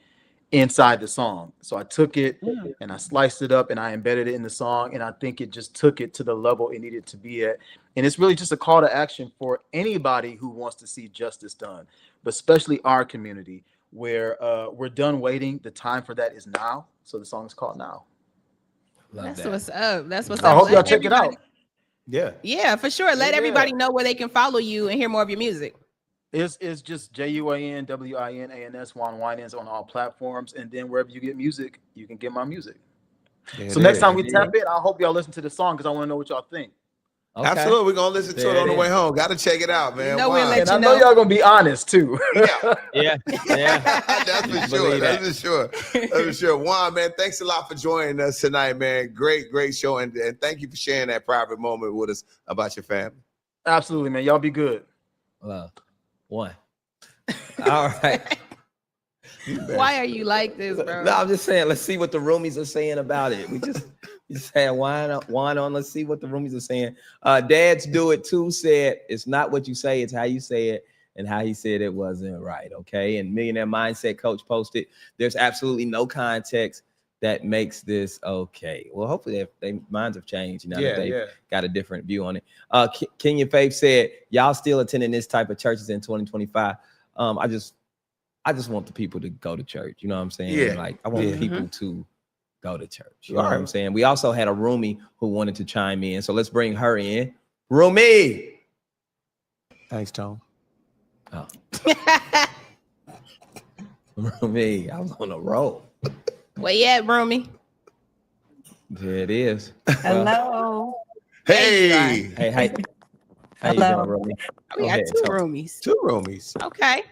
inside the song. So I took it and I sliced it up and I embedded it in the song. And I think it just took it to the level it needed to be at. And it's really just a call to action for anybody who wants to see justice done, but especially our community where we're done waiting. The time for that is now. So the song is called Now. That's what's up. That's what's I up. hope y'all check it out. Yeah, for sure. Let everybody know where they can follow you and hear more of your music. It's just JUANWINANS, Juan Winans on all platforms. And then wherever you get music, you can get my music. So next time we tap in, I hope y'all listen to the song because I want to know what y'all think. Okay. Absolutely, we're gonna listen to it on the way home. Got to check it out, man. We'll let and I know y'all gonna be honest too. Yeah. That's for sure. That's for sure. Juan, man, thanks a lot for joining us tonight, man. Great show, and thank you for sharing that private moment with us about your family. Absolutely, man. Y'all be good. Well, one. All right. Why are you like this, bro? No, I'm just saying. Let's see what the roomies are saying about it. We just had wine on. Let's see what the roomies are saying. Dads Do It Too said it's not what you say, it's how you say it, and how he said it wasn't right. Okay. And Millionaire Mindset Coach posted, there's absolutely no context that makes this okay. Well, hopefully their minds have changed. They've got a different view on it. Kenya Faith said, y'all still attending this type of churches in 2025. I just want the people to go to church. You know what I'm saying? Yeah. Like, I want people to go to church. You know what I'm saying? We also had a roomie who wanted to chime in. So let's bring her in. Roomie. Thanks, Tom. Oh. Roomie, I was on a roll. Where you at, roomie? There it is. Hello. Hey. Hey. How you doing, roomie? We got two roomies. Two roomies. Okay.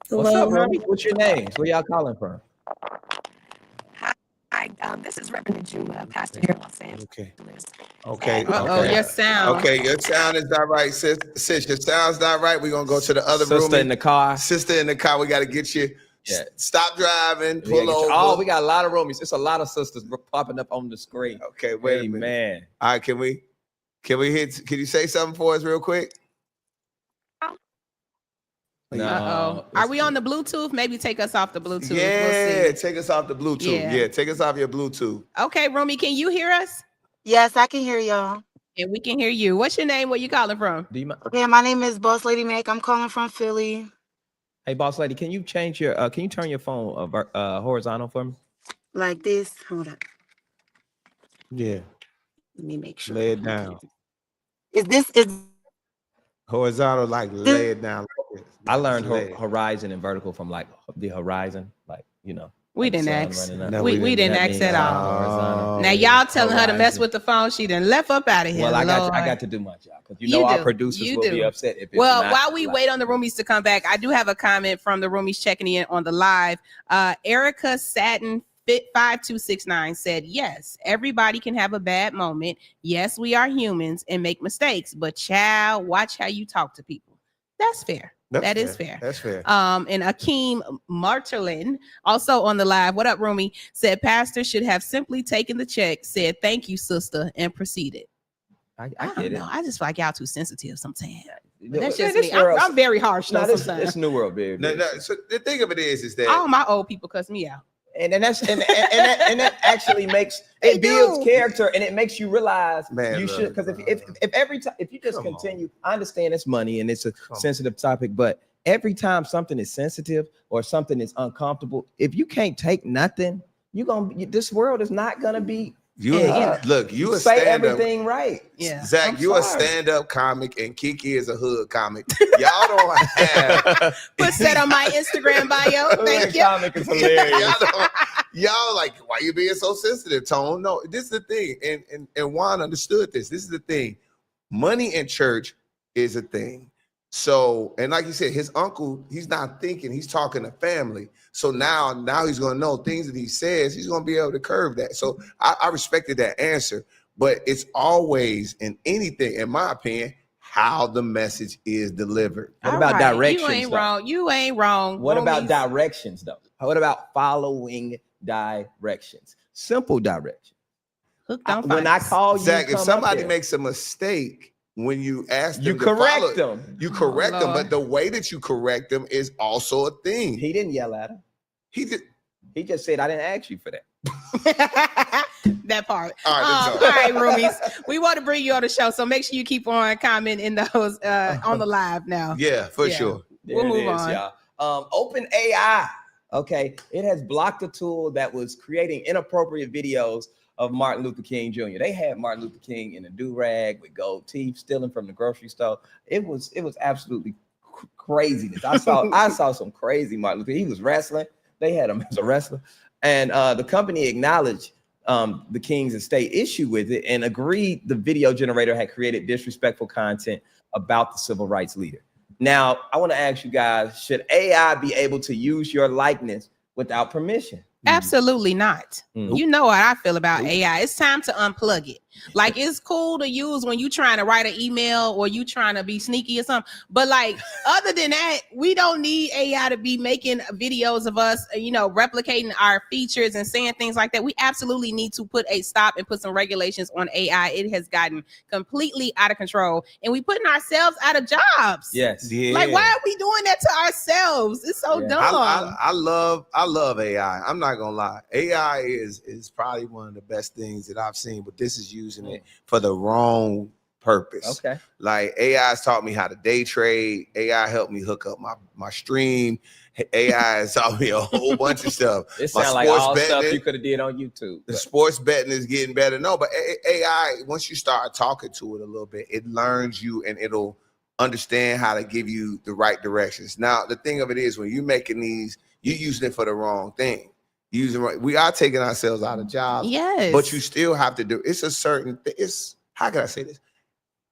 What's up, roomie? What's your names? Where y'all calling from? This is Reverend Juma, pastor here in Los Angeles. Okay. Your sound. Okay, your sound is not right, sis. Sis, your sound's not right. We're gonna go to the other room. Sister in the car. Sister in the car. We got to get you. Yeah. Stop driving. We gotta Pull over. oh, we got a lot of roomies. It's a lot of sisters popping up on the screen. Okay, wait a minute. Man. All right, can we hit? Can you say something for us real quick? No. Are we on the Bluetooth? Maybe take us off the Bluetooth. Yeah, We'll see. take us off the Bluetooth. Yeah, take us off your Bluetooth. Okay, Romy, can you hear us? Yes, I can hear y'all. And we can hear you. What's your name? Where you calling from? Do you mind? Okay, my name is Boss Lady Mac. I'm calling from Philly. Hey, boss lady, can you change your can you turn your phone horizontal for me? Like this. Hold on. Yeah. Let me make sure. Lay it down. Is Horizontal, like lay it down. Like this. I learned Lay it. horizon and vertical from like the horizon, like, you know. We like didn't sun ask. running up. No, We didn't That ask means, at all. Now y'all telling her to mess with the phone. She done left up out of here. Well, I Lord. got to do my job because you know our producers will be upset if it's well, not while we like, wait on the Roomies to come back, I do have a comment from the Roomies checking in on the live. Erica Satin 5269 said, yes, everybody can have a bad moment. Yes, we are humans and make mistakes, but child, watch how you talk to people. That's fair. That is fair. That's fair. And Akeem Marterlin, also on the live, what up, Roomie, said pastor should have simply taken the check, said thank you, sister, and proceeded. I don't get it. know. I just feel like y'all too sensitive sometimes. Yeah, That's well, just this me. world- I'm very harsh No, though this sometimes. new world, baby. No. So the thing of it is that All my old people cuss me out. And that's and that actually makes it builds character and it makes you realize you should, because if every time if you just continue, I understand it's money and it's a sensitive topic, but every time something is sensitive or something is uncomfortable, if you can't take nothing, this world is not gonna be. Look, you a say stand-up. everything right. Yeah, Zach, you a stand-up comic and Kiki is a hood comic. Y'all don't have put that on my Instagram bio. Thank you. Comic is hilarious. y'all like, why you being so sensitive, Tone? No, this is the thing, and Juan understood this. This is the thing. Money in church is a thing. So, and like you said, his uncle, he's not thinking, he's talking to family. So now he's going to know things that he says, he's going to be able to curve that. So I respected that answer, but it's always in anything, in my opinion, how the message is delivered. What about directions? You ain't wrong. You ain't wrong. What about Roomies. directions though? What about following directions? Simple directions. Hooked on When I call you, Zach, if come somebody up there. makes a mistake, when you ask them You to correct follow, them. You correct them, Lord. but the way that you correct them is also a thing. He didn't yell at him. He did. He just said, "I didn't ask you for that." That part. All right, All right, Roomies. We want to bring you on the show, so make sure you keep on commenting those on the live now. Yeah, for Yeah. sure. We'll There it move is, on. y'all. Open AI. Okay, it has blocked a tool that was creating inappropriate videos of Martin Luther King Jr. They had Martin Luther King in a do-rag with gold teeth, stealing from the grocery store. It was absolutely craziness. I saw some crazy Martin Luther. He was wrestling. They had him as a wrestler, and the company acknowledged the King's estate issue with it and agreed the video generator had created disrespectful content about the civil rights leader. Now, I want to ask you guys, should AI be able to use your likeness without permission? Absolutely not. Nope. You know what I feel about AI. It's time to unplug it. Like, it's cool to use when you trying to write an email or you trying to be sneaky or something. But like, other than that, we don't need AI to be making videos of us, replicating our features and saying things like that. We absolutely need to put a stop and put some regulations on AI. It has gotten completely out of control and we putting ourselves out of jobs. Yes. Yeah. Like, why are we doing that to ourselves? It's so dumb. I love AI. I'm not gonna lie. AI is probably one of the best things that I've seen, but this is using it for the wrong purpose. Okay. Like AI's taught me how to day trade. AI helped me hook up my stream. AI has taught me a whole bunch of stuff. It sounds like all stuff you could have did on YouTube. The sports betting is getting better. No, but AI, once you start talking to it a little bit, it learns you and it'll understand how to give you the right directions. Now, the thing of it is when you're making these, you're using it for the wrong thing. We are taking ourselves out of jobs. Yes. But you still have to do, it's a certain thing. How can I say this?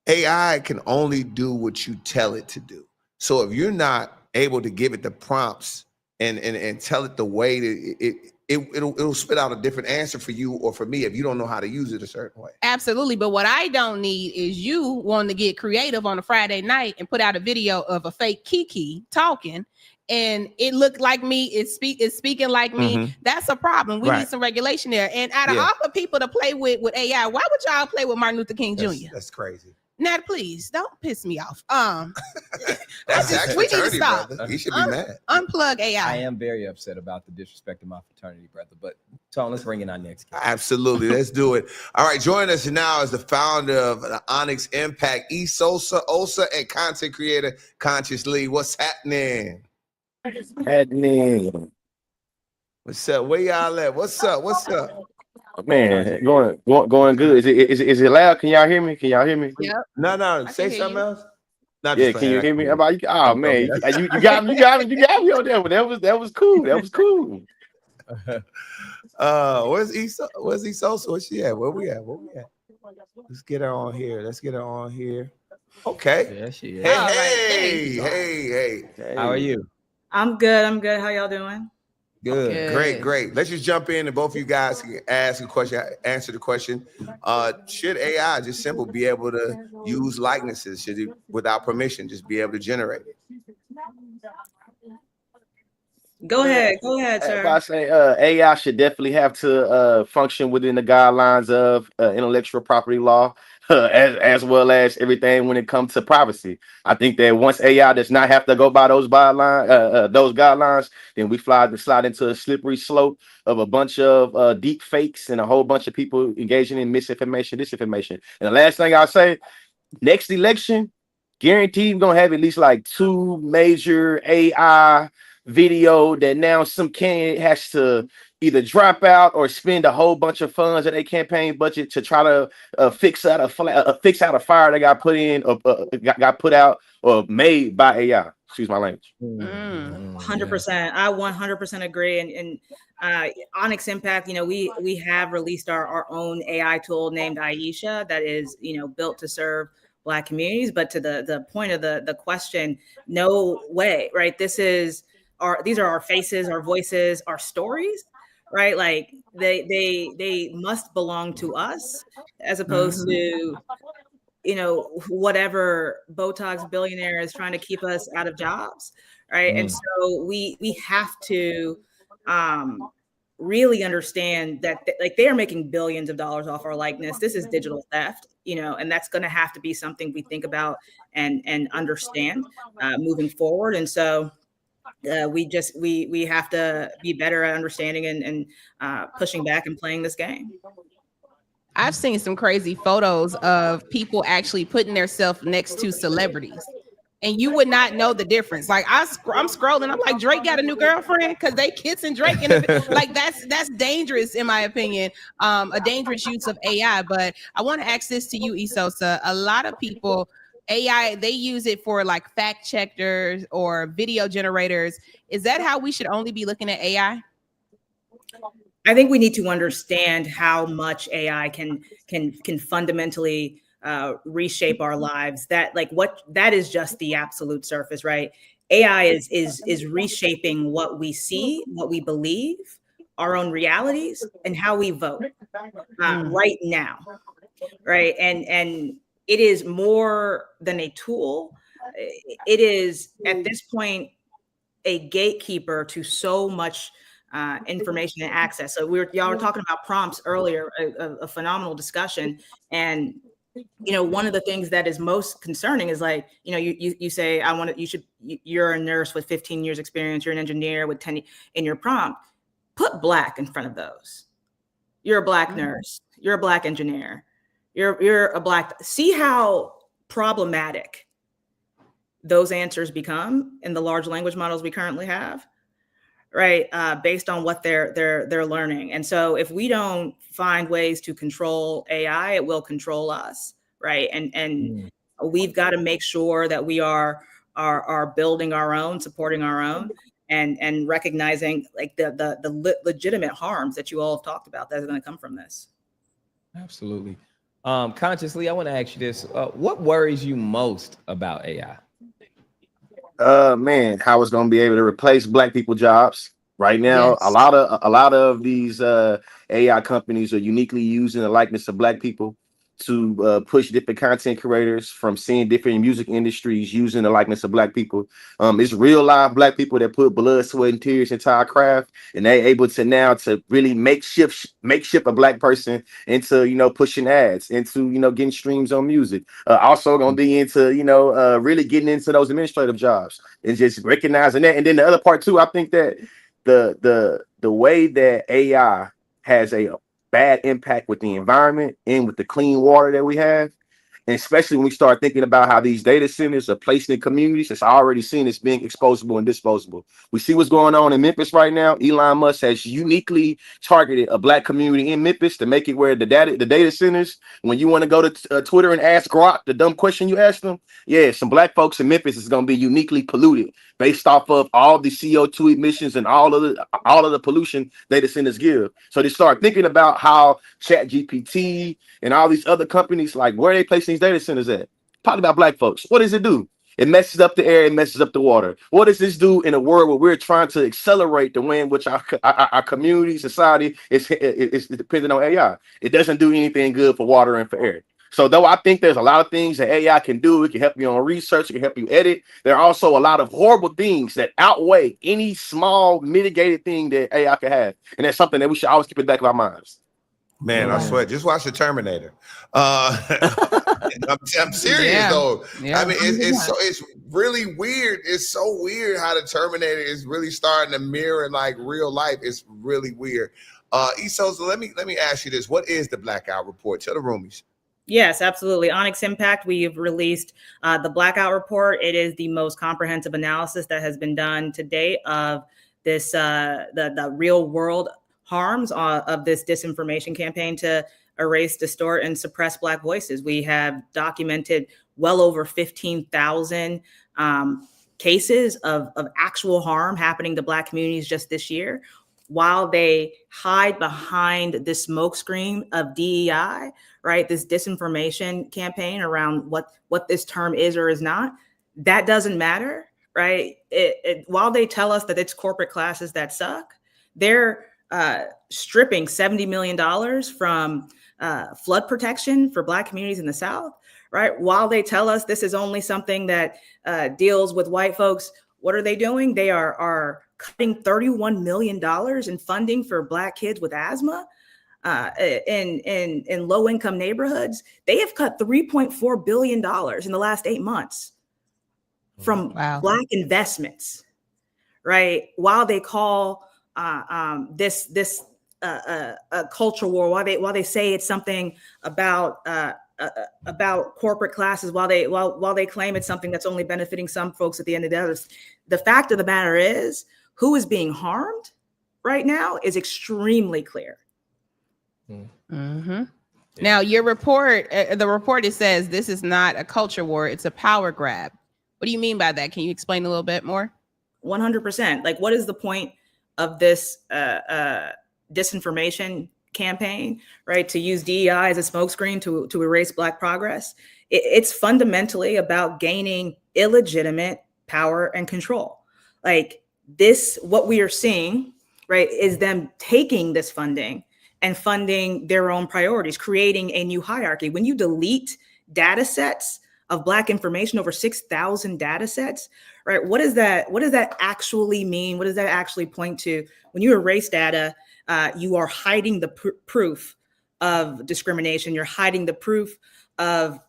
AI can only do what you tell it to do. So if you're not able to give it the prompts and tell it the way that it'll spit out a different answer for you or for me if you don't know how to use it a certain way. Absolutely. But what I don't need is you wanting to get creative on a Friday night and put out a video of a fake Kiki talking and it looked like me, it's speaking like me. That's a problem. We need some regulation there. And out of all the people to play with AI, why would y'all play with Martin Luther King Jr.? That's crazy. Nat, please don't piss me off. That's we need to stop. Brother. He should be mad. Unplug AI. I am very upset about the disrespect of my fraternity, brother. But Tone, let's bring in our next guest. Absolutely. Let's do it. All right. Joining us now is the founder of the Onyx Impact, Esosa Osa, and content creator Consciously. What's happening? What's up? Where y'all at? What's up? Man, going good. Is it loud? Can y'all hear me? Yep. No. Say something else. Can you hear me? Oh man, you got me on there. That was cool. Where's Esosa? Where's she at? Where we at? Let's get her on here. Okay. Yeah, she is. Hey. How are you? I'm good. How y'all doing? Good. Great. Let's just jump in and both of you guys can ask a question, answer the question. Should AI, just simple, be able to use likenesses? Should it, without permission, just be able to generate it? Go ahead, sir. If I say AI should definitely have to function within the guidelines of intellectual property law, as well as everything when it comes to privacy. I think that once AI does not have to go by those guidelines, then we slide into a slippery slope of a bunch of deep fakes and a whole bunch of people engaging in misinformation, disinformation. And the last thing I'll say, next election, guaranteed we're gonna have at least like 2 major AI video that now some candidate has to either drop out or spend a whole bunch of funds of their campaign budget to try to fix out a fire that got put in or got put out or made by AI. Excuse my language. 100%. I 100% agree. And Onyx Impact, we have released our own AI tool named Aisha that is, built to serve Black communities. But to the point of the question, no way, right? These are our faces, our voices, our stories, right? Like they must belong to us as opposed to, whatever Botox billionaire is trying to keep us out of jobs, right? And so we have to really understand that they are making billions of dollars off our likeness. This is digital theft, and that's going to have to be something we think about and understand moving forward. And so we have to be better at understanding and pushing back and playing this game. I've seen some crazy photos of people actually putting themselves next to celebrities, and you would not know the difference. Like I'm scrolling, I'm like, Drake got a new girlfriend because they kissing Drake, like that's dangerous in my opinion. A dangerous use of AI. But I want to ask this to you, Esosa. A lot of people, AI, they use it for like fact checkers or video generators. Is that how we should only be looking at AI? I think we need to understand how much AI can fundamentally reshape our lives. That is just the absolute surface, right? AI is reshaping what we see, what we believe, our own realities, and how we vote right now, right? And it is more than a tool. It is at this point a gatekeeper to so much information and access. So y'all were talking about prompts earlier, a phenomenal discussion. And one of the things that is most concerning is like, you say, you're a nurse with 15 years experience, you're an engineer with 10 in your prompt, put Black in front of those. You're a Black nurse, you're a Black engineer, you're a Black, see how problematic those answers become in the large language models we currently have, right? Based on what they're learning. And so if we don't find ways to control AI, it will control us, right? And we've got to make sure that we are building our own, supporting our own, and recognizing like the legitimate harms that you all have talked about that are going to come from this. Absolutely. Consciously, I want to ask you this. What worries you most about AI? Man, how it's going to be able to replace Black people jobs, Right now, Yes. a lot of these AI companies are uniquely using the likeness of Black people to push different content creators from seeing different music industries using the likeness of Black people. It's real live Black people that put blood, sweat, and tears into our craft, and they're able to now to really makeshift a Black person into, you know, pushing ads, into, you know, getting streams on music. Also gonna be into, you know, really getting into those administrative jobs and just recognizing that. And then the other part too, I think that the way that AI has a bad impact with the environment and with the clean water that we have, and especially when we start thinking about how these data centers are placed in communities, it's already seen as being exposable and disposable. We see what's going on in Memphis right now. Elon Musk has uniquely targeted a Black community in Memphis to make it where the data centers, when you want to go to Twitter and ask Grok the dumb question you asked them, yeah, some Black folks in Memphis is going to be uniquely polluted based off of all the CO2 emissions and all of the pollution data centers give. So they start thinking about how ChatGPT and all these other companies, like where are they placing these data centers at? Probably about Black folks. What does it do? It messes up the air, it messes up the water. What does this do in a world where we're trying to accelerate the way in which our community, society is dependent on AI? It doesn't do anything good for water and for air. So though I think there's a lot of things that AI can do, it can help you on research, it can help you edit, there are also a lot of horrible things that outweigh any small mitigated thing that AI can have. And that's something that we should always keep in the back of our minds. Man, I swear, just watch the Terminator. I'm serious though. Yeah. I mean, it's really weird. It's so weird how the Terminator is really starting to mirror like real life. It's really weird. Esosa, let me ask you this: what is the Blackout report? Tell the roomies. Yes, absolutely. Onyx Impact, we've released the Blackout report. It is the most comprehensive analysis that has been done to date of this the real world harms of this disinformation campaign to erase, distort, and suppress Black voices. We have documented well over 15,000 cases of actual harm happening to Black communities just this year. While they hide behind this smokescreen of DEI, right, this disinformation campaign around what this term is or is not, that doesn't matter, right? While they tell us that it's corporate classes that suck, they're stripping $70 million from flood protection for Black communities in the South, right? While they tell us this is only something that deals with white folks, what are they doing? They are cutting $31 million in funding for Black kids with asthma in low-income neighborhoods. They have cut $3.4 billion in the last 8 months from Black investments, right? While they call this a culture war, while they say it's something about corporate classes, while they claim it's something that's only benefiting some folks at the end of the day, the fact of the matter is who is being harmed right now is extremely clear. Mm-hmm. Now, your report, the report, it says this is not a culture war; it's a power grab. What do you mean by that? Can you explain a little bit more? 100%. Like, what is the point of this disinformation campaign, right? To use DEI as a smokescreen to erase Black progress. It's fundamentally about gaining illegitimate power and control. Like this, what we are seeing, right, is them taking this funding and funding their own priorities, creating a new hierarchy. When you delete data sets of Black information, over 6,000 data sets, right? What does that actually mean? What does that actually point to? When you erase data, you are hiding the proof of discrimination. You're hiding the proof of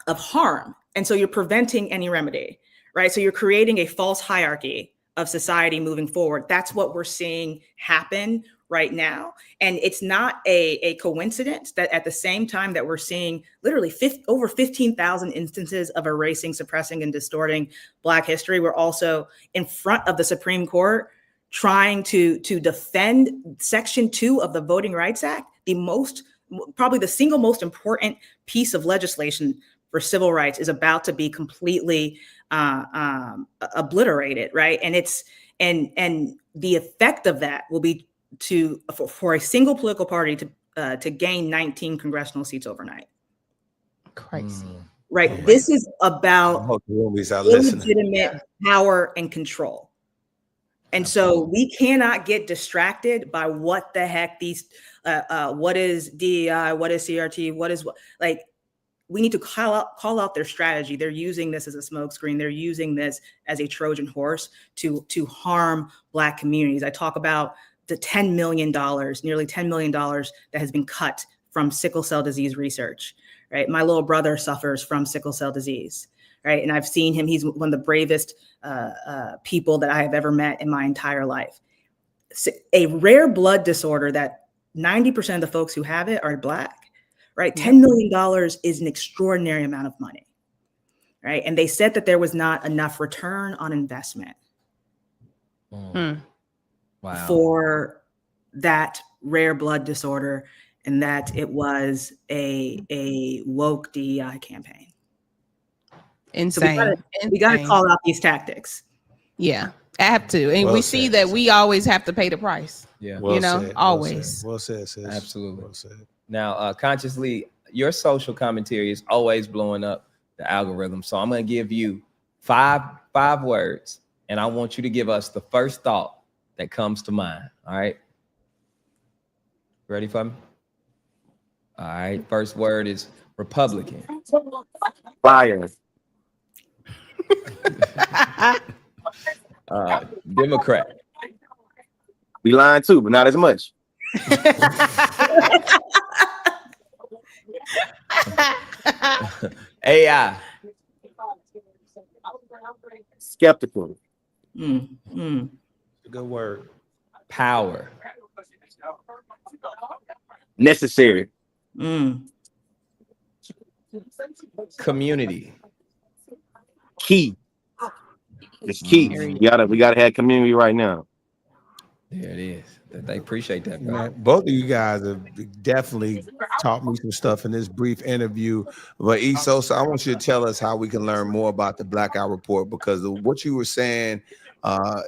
harm. And so you're preventing any remedy, right? So you're creating a false hierarchy of society moving forward. That's what we're seeing happen right now. And it's not a coincidence that at the same time that we're seeing literally over 15,000 instances of erasing, suppressing, and distorting Black history, we're also in front of the Supreme Court trying to defend Section 2 of the Voting Rights Act, probably the single most important piece of legislation for civil rights is about to be completely obliterated, right? And the effect of that will be for a single political party to gain 19 congressional seats overnight. Crazy. Right. This is about illegitimate power and control. And so we cannot get distracted by what the heck these, what is DEI, what is CRT, what is what, like, we need to call out their strategy. They're using this as a smokescreen. They're using this as a Trojan horse to harm Black communities. I talk about the $10 million, nearly $10 million that has been cut from sickle cell disease research, right? My little brother suffers from sickle cell disease, right? And I've seen him. He's one of the bravest people that I have ever met in my entire life. A rare blood disorder that 90% of the folks who have it are Black. Right, $10 million is an extraordinary amount of money, right? And they said that there was not enough return on investment for that rare blood disorder, and that it was a woke DEI campaign. Insane. So we got to call out these tactics. Yeah, I have to, and we see that we always have to pay the price. Yeah, always. Well said, sis. Absolutely. Well said. Now, consciously, your social commentary is always blowing up the algorithm. So I'm going to give you five words, and I want you to give us the first thought that comes to mind. All right. Ready for me? All right. First word is Republican. Fire. Democrat. We lying too, but not as much. AI. Skeptical. Good word. Power. Necessary. Community. Key. It's key. We gotta have community right now. There it is. They appreciate that, bro. Man, both of you guys have definitely taught me some stuff in this brief interview. But Esosa, I want you to tell us how we can learn more about the Blackout Report, because of what you were saying, I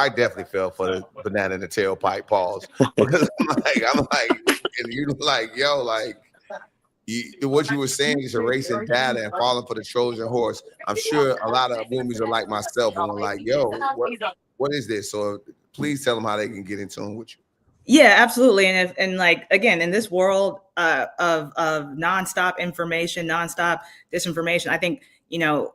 definitely fell for the banana in the tailpipe pause, because I'm like, and you like, yo, like, what you were saying is erasing data and falling for the Trojan horse. I'm sure a lot of roomies are like myself and were like, yo, what is this? So please tell them how they can get in tune with you. Yeah, absolutely. And like, again, in this world of nonstop information, nonstop disinformation, I think,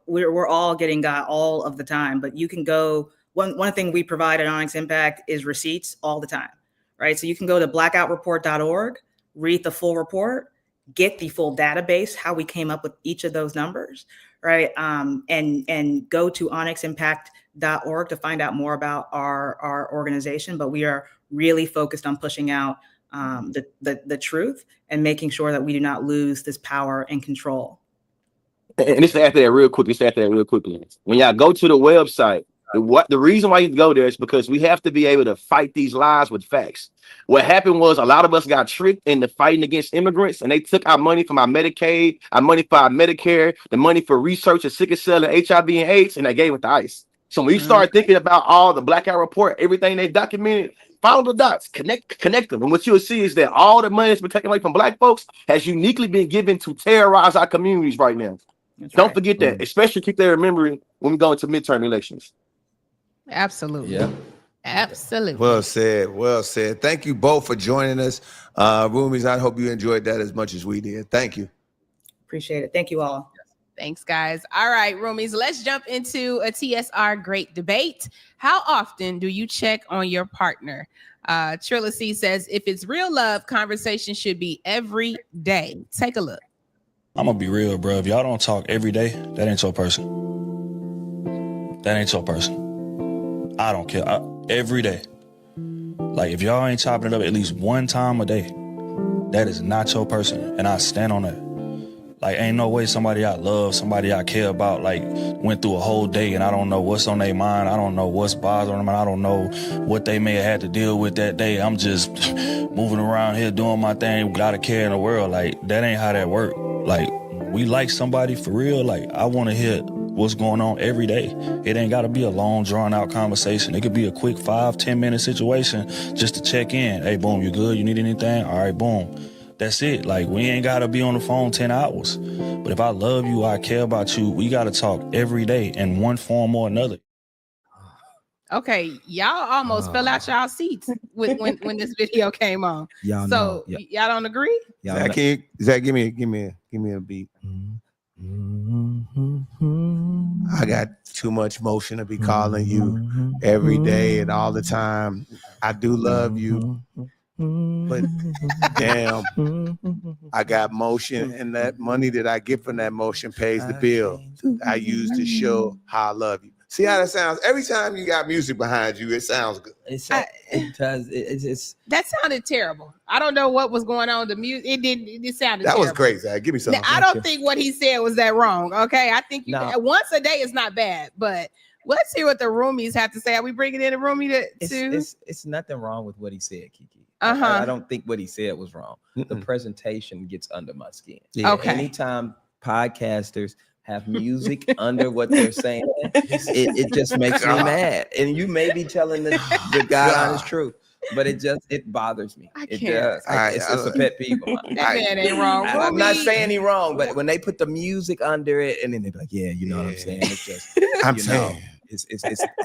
we're all getting got all of the time, but you can go, one thing we provide at Onyx Impact is receipts all the time, right? So you can go to blackoutreport.org, read the full report, get the full database, how we came up with each of those numbers, right? And go to onyximpact.org to find out more about our organization. But we are really focused on pushing out the truth and making sure that we do not lose this power and control. And just after that real quickly. When y'all go to the website, the reason why you go there is because we have to be able to fight these lies with facts. What happened was a lot of us got tricked into fighting against immigrants, and they took our money from our Medicaid, our money for our Medicare, the money for research of sickle cell and HIV and AIDS, and they gave it to ICE. So when you start thinking about all the Blackout Report, everything they documented, follow the dots, connect them. And what you'll see is that all the money that's been taken away from Black folks has uniquely been given to terrorize our communities right now. Don't forget that, especially keep that remembering when we go into midterm elections. Absolutely. Yeah. Absolutely. Well said. Well said. Thank you both for joining us. Roomies, I hope you enjoyed that as much as we did. Thank you. Appreciate it. Thank you all. Thanks, guys. All right, Roomies, let's jump into a TSR Great Debate. How often do you check on your partner? Trilla C says, if it's real love, conversation should be every day. Take a look. I'm gonna be real, bro. If y'all don't talk every day, that ain't your person. That ain't your person. I don't care. Every day. Like, if y'all ain't chopping it up at least one time a day, that is not your person. And I stand on that. Like, ain't no way somebody I love, somebody I care about, like, went through a whole day and I don't know what's on their mind. I don't know what's bothering them. I don't know what they may have had to deal with that day. I'm just moving around here doing my thing without a care in the world. Like, that ain't how that work. Like, we like somebody for real. Like, I want to hear what's going on every day. It ain't got to be a long, drawn-out conversation. It could be a quick 5-10 minute situation just to check in. Hey, boom, you good? You need anything? All right, boom. That's it. Like, we ain't got to be on the phone 10 hours. But if I love you, I care about you, we got to talk every day in one form or another. Okay, y'all almost fell out y'all seats when this video came on. Y'all so know. y'all don't agree? Zach, give me a beat. I got too much motion to be calling you every day and all the time. I do love you, but damn, I got motion, and that money that I get from that motion pays the bill I use to show how I love you. See how that sounds? Every time you got music behind you, it sounds good. It's that sounded terrible. I don't know what was going on. The music, it sounded that terrible. was great, Zach. Give me something. Now, I don't think what he said was that wrong. Okay, I think once a day is not bad, but let's hear what the Roomies have to say. Are we bringing in a Roomie to? It's nothing wrong with what he said, Kiki. I don't think what he said was wrong. The presentation gets under my skin. Yeah. Okay. Anytime podcasters have music under what they're saying, it just makes me mad. And you may be telling the God honest truth, but it bothers me. It does. It's a pet peeve of mine. That man ain't wrong. I'm not saying he's wrong, but when they put the music under it, and then they're like, "Yeah, you know what I'm saying?" It's just, I'm saying. It's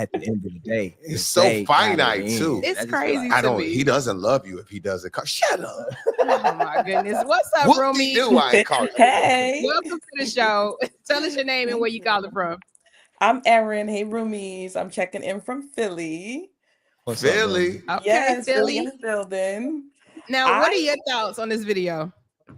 at the end of the day. It's so finite too. It's crazy. He doesn't love you if he doesn't call. Shut up. Oh my goodness. What's up, Roomie? Hey. Welcome to the show. Tell us your name and where you calling from. I'm Erin. Hey, Roomies. I'm checking in from Philly. Philly. Okay, Yes, Philly in the building. Now, what are your thoughts on this video?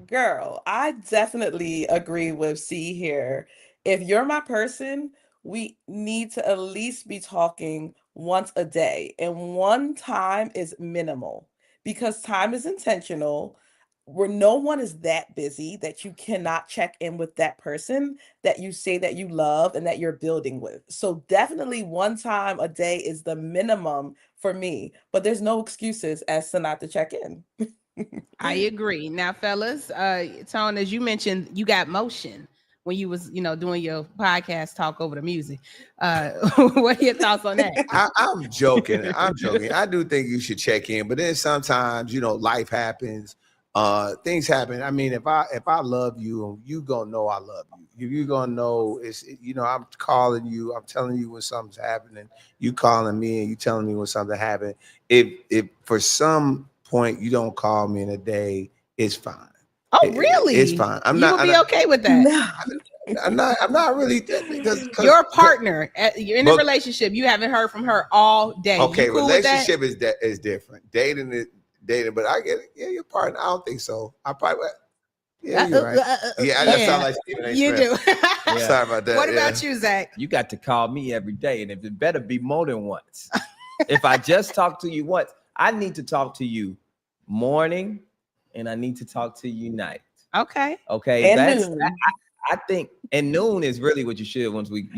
Girl, I definitely agree with C here. If you're my person, we need to at least be talking once a day. And one time is minimal because time is intentional. Where no one is that busy that you cannot check in with that person that you say that you love and that you're building with. So definitely one time a day is the minimum for me, but there's no excuses as to not to check in. I agree. Now, fellas, Tone, as you mentioned, you got motion when you was, doing your podcast talk over the music. What are your thoughts on that? I'm joking. I do think you should check in, but then sometimes, life happens. Things happen. I mean, if I love you, you gonna know I love you. You gonna know I'm calling you. I'm telling you when something's happening. You calling me and you telling me when something happened. If for some point you don't call me in a day, it's fine. Oh, really? It's fine. I'm okay with that. I'm not really because your partner. You're in a relationship. You haven't heard from her all day. Okay, cool relationship is different. Dating, but I get it. Yeah, your partner. I don't think so. I probably. Yeah, you're right. That sounds like Stephen A. You Smith. do. Sorry about that. What about you, Zach? You got to call me every day, and if it better be more than once. If I just talk to you once, I need to talk to you morning, and I need to talk to you night. Okay. And noon. I think, and noon is really what you should once we,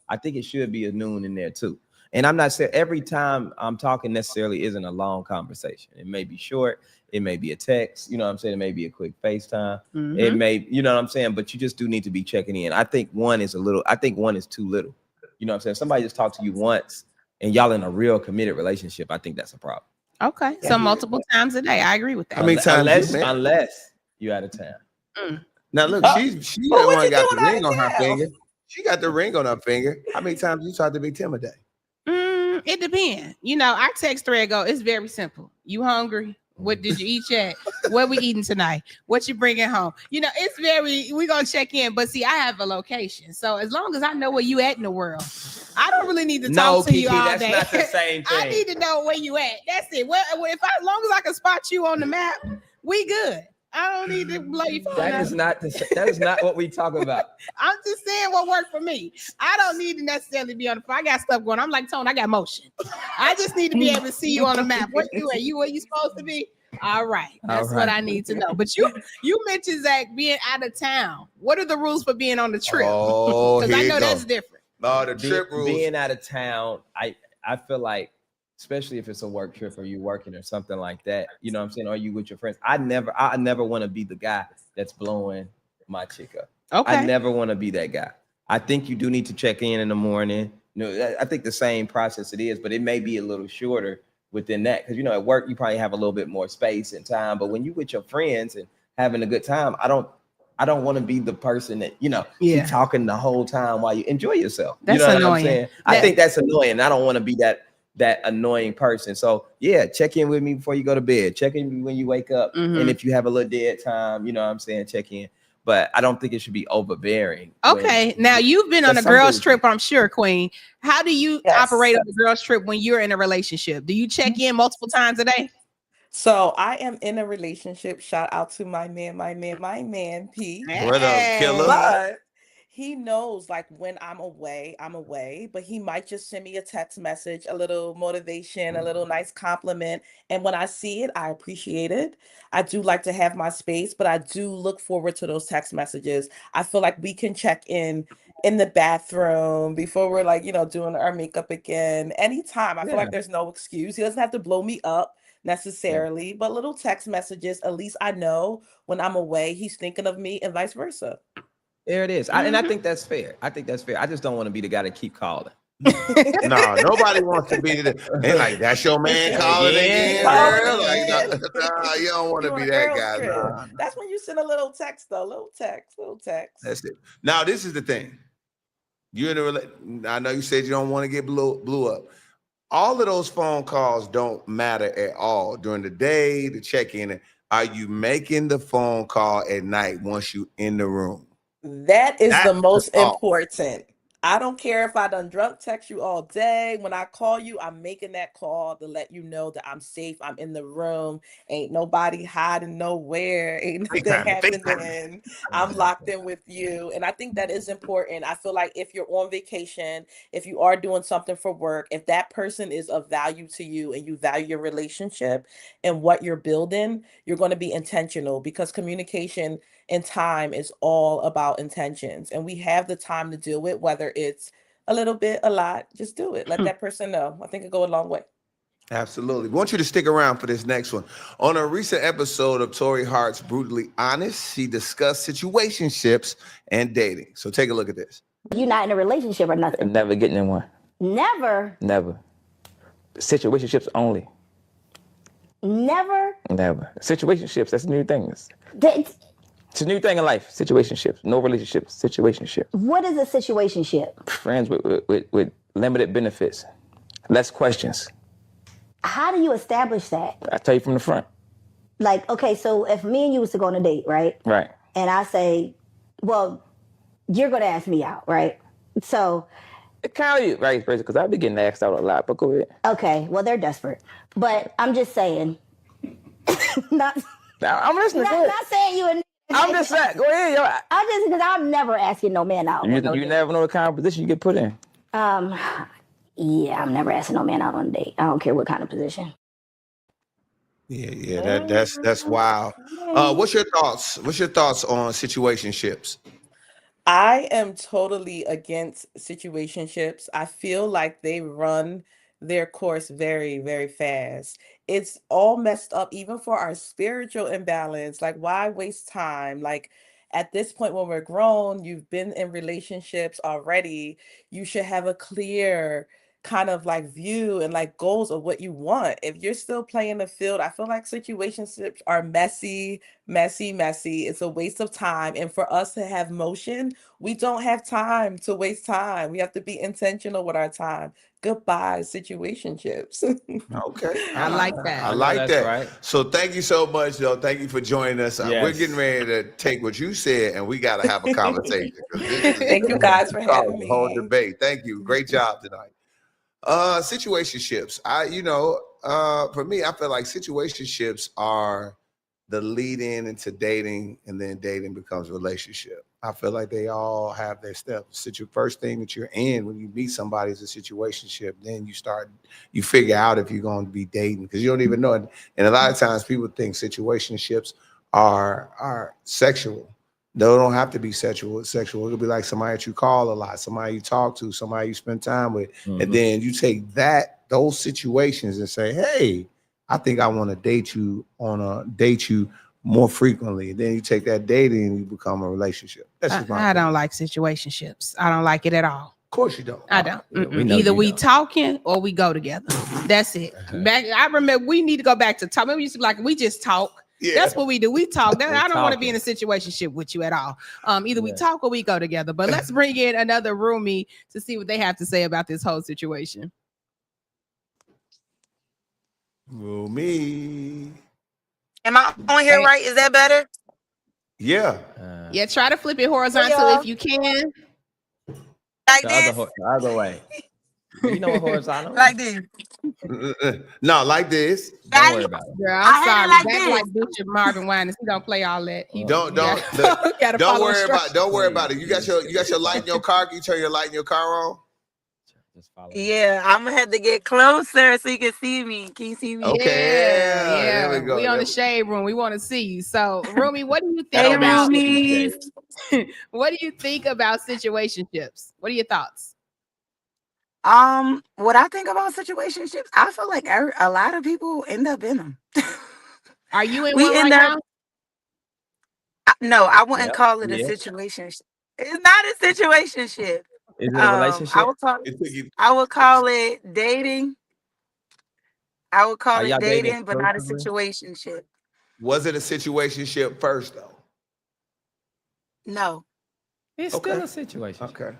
I think it should be a noon in there too. And I'm not saying every time I'm talking necessarily isn't a long conversation. It may be short. It may be a text. You know what I'm saying? It may be a quick FaceTime. Mm-hmm. It may, you know what I'm saying? But you just do need to be checking in. I think one is too little. You know what I'm saying? Somebody just talked to you once and y'all in a real committed relationship. I think that's a problem. Okay. So multiple times a day. I agree with that. How many times unless you're out of town. Mm. Now look, she the one got the ring on her finger. She got the ring on her finger. How many times you talk to Big Tim a day? It depends. Our text thread it's very simple. You hungry? What did you eat yet? What we eating tonight? What you bringing home? It's we're going to check in. But see, I have a location. So as long as I know where you at in the world, I don't really need to talk to you all that's day. Not the same thing. I need to know where you at. That's it. As long as I can spot you on the map, we good. I don't need to blow your phone. That is not what we talk about. I'm just saying what worked for me. I don't need to necessarily be on the phone. I got stuff going. I'm like, Tone, I got motion. I just need to be able to see you on the map. Where you at? You where you supposed to be? All right. That's what I need to know. But you mentioned, Zach, being out of town. What are the rules for being on the trip? Oh, because I know that's different. No, the trip rules. Being out of town, I feel like, especially if it's a work trip or you working or something like that, you know what I'm saying? Or you with your friends. I never want to be the guy that's blowing my chick up. Okay. I never want to be that guy. I think you do need to check in the morning. I think the same process it is, but it may be a little shorter within that. Because, at work, you probably have a little bit more space and time. But when you with your friends and having a good time, I don't want to be the person that, Yeah. keep talking the whole time while you enjoy yourself. That's you know annoying. what I'm saying? I think that's annoying. I don't want to be that annoying person. So yeah, check in with me before you go to bed. Check in when you wake up. And if you have a little dead time, you know what I'm saying, check in. But I don't think it should be overbearing. Okay. Now you've been on a girls trip, I'm sure, Queen. How do you operate on the girls trip when you're in a relationship? Do you check in multiple times a day? So I am in a relationship. Shout out to my man, P. What up, killer? But he knows like when I'm away, but he might just send me a text message, a little motivation, a little nice compliment. And when I see it, I appreciate it. I do like to have my space, but I do look forward to those text messages. I feel like we can check in the bathroom before we're like, doing our makeup again. Anytime. I feel like there's no excuse. He doesn't have to blow me up necessarily, but little text messages, at least I know when I'm away, he's thinking of me and vice versa. There it is. And I think that's fair. I just don't want to be the guy that keep calling. No, nobody wants to be they like, that's your man calling again, girl. Like, no, you don't want to be that guy. Nah. That's when you send a little text, though. Little text. That's it. Now, this is the thing. You're in a relationship. I know you said you don't want to get blew up. All of those phone calls don't matter at all during the day, the check-in. Are you making the phone call at night once you in the room? That's the most important. I don't care if I done drunk text you all day. When I call you, I'm making that call to let you know that I'm safe. I'm in the room. Ain't nobody hiding nowhere. Ain't nothing happening. I'm locked in with you. And I think that is important. I feel like if you're on vacation, if you are doing something for work, if that person is of value to you and you value your relationship and what you're building, you're going to be intentional, because communication and time is all about intentions, and we have the time to do it, whether it's a little bit, a lot. Just do it. Let that person know. I think it'll go a long way. Absolutely. We want you to stick around for this next one. On a recent episode of Tori Hart's Brutally Honest, she discussed situationships and dating. So take a look at this. You're not in a relationship or nothing? Never getting in one. Never? Never. Situationships only. Never? Never. Situationships, that's a new thing. It's a new thing in life. Situationships, no relationships, situationship. What is a situationship? Friends with limited benefits, less questions. How do you establish that? I tell you from the front. Like, okay, so if me and you was to go on a date, right? Right. And I say, well, you're going to ask me out, right? So. It kind of right, because I be getting asked out a lot, but go ahead. Okay, well, they're desperate. But I'm just saying. I'm listening. Not saying you. I'm just saying, go ahead, yo. I'm just, because I'm never asking no man out. You never know the kind of position you get put in. Yeah, I'm never asking no man out on a date. I don't care what kind of position. Yeah, that's wild. What's your thoughts? What's your thoughts on situationships? I am totally against situationships. I feel like they run their course very, very fast. It's all messed up, even for our spiritual imbalance. Like, why waste time? Like, at this point, when we're grown, you've been in relationships already, you should have a clear kind of like view and like goals of what you want. If you're still playing the field, I feel like situationships are messy. It's a waste of time. And for us to have motion, we don't have time to waste time. We have to be intentional with our time. Goodbye, situationships. Okay. I like that. I like that. Right. So thank you so much, though. Thank you for joining us. We're getting ready to take what you said and we got to have a conversation. Thank you guys for having me. Whole debate. Thank you. Great job tonight. Situationships. For me, I feel like situationships are the lead in into dating, and then dating becomes a relationship. I feel like they all have their steps. First thing that you're in when you meet somebody is a situationship. Then you figure out if you're going to be dating, because you don't even know it. And a lot of times people think situationships are sexual. They don't have to be sexual. It could be like somebody that you call a lot, somebody you talk to, somebody you spend time with. And then you take those situations and say, hey, I think I want to date you more frequently. And then you take that dating and you become a relationship. That's just I don't like situationships. I don't like it at all. Of course you don't. I don't. Either we talking or we go together. That's it. I remember we need to go back to talk. Maybe we used to be like, we just talk. That's what we do. We talk. We're I don't want to be talking. in a situationship with you at all. Either we talk or we go together. But let's bring in another roomie to see what they have to say about this whole situation. Roomie. Am I on here right? Is that better? Yeah. Yeah, try to flip it horizontal if you can. Like The this? other way. You know what horizontal? Like this. No, like this. Don't worry about it. Girl, I I'm had it sorry. like That's this. like Bishop Marvin Winans. He don't play all that. Don't gotta don't follow worry about instructions. don't worry about it. You got your light in your car. Can you turn your light in your car on? Just follow. Yeah, I'm gonna have to get closer so you can see me. Can you see me? Okay. Yeah. There we go. We on the shade room. We want to see you. So, Rumi, what do you think Hey, about roomies. what do you think about situationships? What are your thoughts? What I think about situationships, I feel like a lot of people end up in them. Are you in We one right end now? up. No, I wouldn't Yep. call it a Yeah. situationship. It's not a situationship. Is it a relationship? I would call it dating. I would call Are it y'all dating dating, but not a exclusively? situationship. Was it a situationship first though? No. It's still a situation. Okay.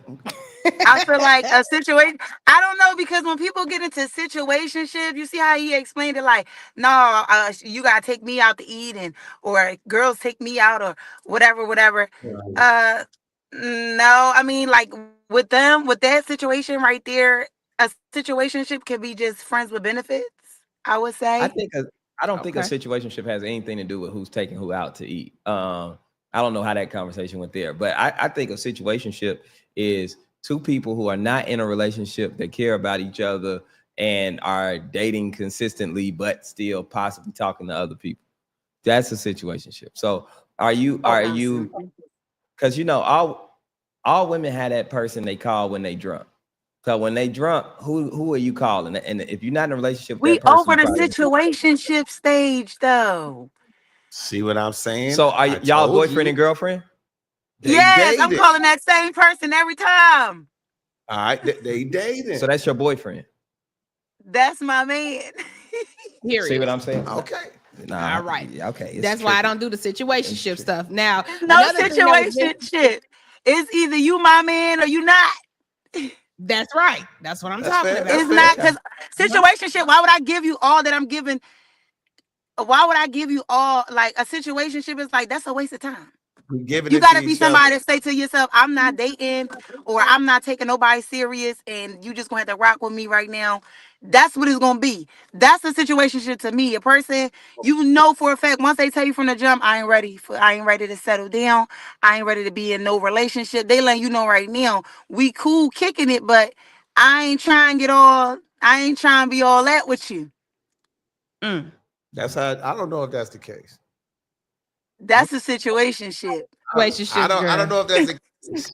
I feel like a situation. I don't know, because when people get into situationship, you see how he explained it, like, no, you gotta take me out to eat, or girls take me out, or whatever. No, I mean, like, with that situation right there, a situationship can be just friends with benefits, I would say. I don't think a situationship has anything to do with who's taking who out to eat. I don't know how that conversation went there, but I think a situationship is two people who are not in a relationship that care about each other and are dating consistently, but still possibly talking to other people. That's a situationship. So are you, because you know, all women have that person they call when they drunk. So when they drunk, who are you calling? And if you're not in a relationship with We that person, over the situationship stage, though. See what I'm saying? So are y'all boyfriend and girlfriend? Yes, I'm calling that same person every time. All right, they dating. So that's your boyfriend. That's my man. See what I'm saying? Okay. Nah, All right. yeah, okay. That's why I don't do the situationship stuff. Now, No another thing that was situationship. It's either you my man or you not. That's right. That's what I'm talking about. It's not, because situationship, why would I give you all that I'm giving? Why would I give you all? Like, a situationship is like, that's a waste of time. You got to be somebody to say to yourself, I'm not dating, or I'm not taking nobody serious, and you just gonna have to rock with me right now. That's what it's gonna be. That's a situationship to me. A person, you know for a fact, once they tell you from the jump, I ain't ready to settle down. I ain't ready to be in no relationship. They letting you know right now, we cool kicking it, but I ain't trying to be all that with you. That's how I don't know if that's the case. That's a situationship. I don't know if that's the case.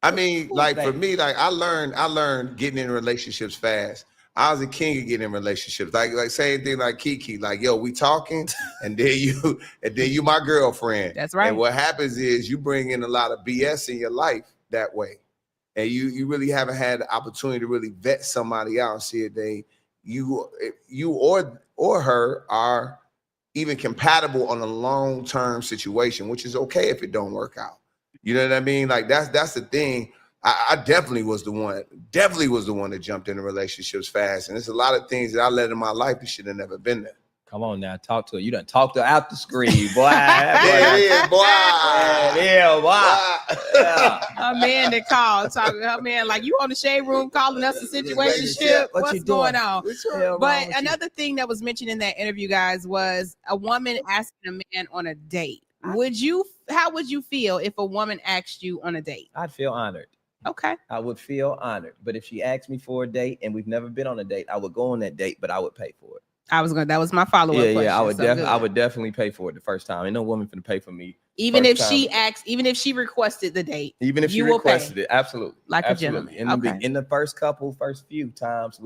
I mean, like, for me, like, I learned getting in relationships fast. I was a king of getting in relationships. Like same thing like Kiki. Like, yo, we talking, and then you my girlfriend. That's right. And what happens is you bring in a lot of BS in your life that way. And you really haven't had the opportunity to really vet somebody out and see if you or her are even compatible on a long-term situation, which is okay if it don't work out. You know what I mean? Like, that's the thing. I definitely was the one that jumped into relationships fast. And there's a lot of things that I let in my life that should have never been there. Come on now, talk to her. You done talked her out the screen, boy. Yeah, boy. A man that called, talking her man like, you on the shade room calling us a situationship. What's going on? But another thing that was mentioned in that interview, guys, was a woman asking a man on a date. How would you feel if a woman asked you on a date? I'd feel honored. Okay. I would feel honored. But if she asked me for a date and we've never been on a date, I would go on that date, but I would pay for it. That was my follow-up question. Yeah, I would definitely pay for it the first time. Ain't no woman finna pay for me. Even if she requested the date. Even if she requested it, absolutely. Like absolutely. A gentleman. In the first few times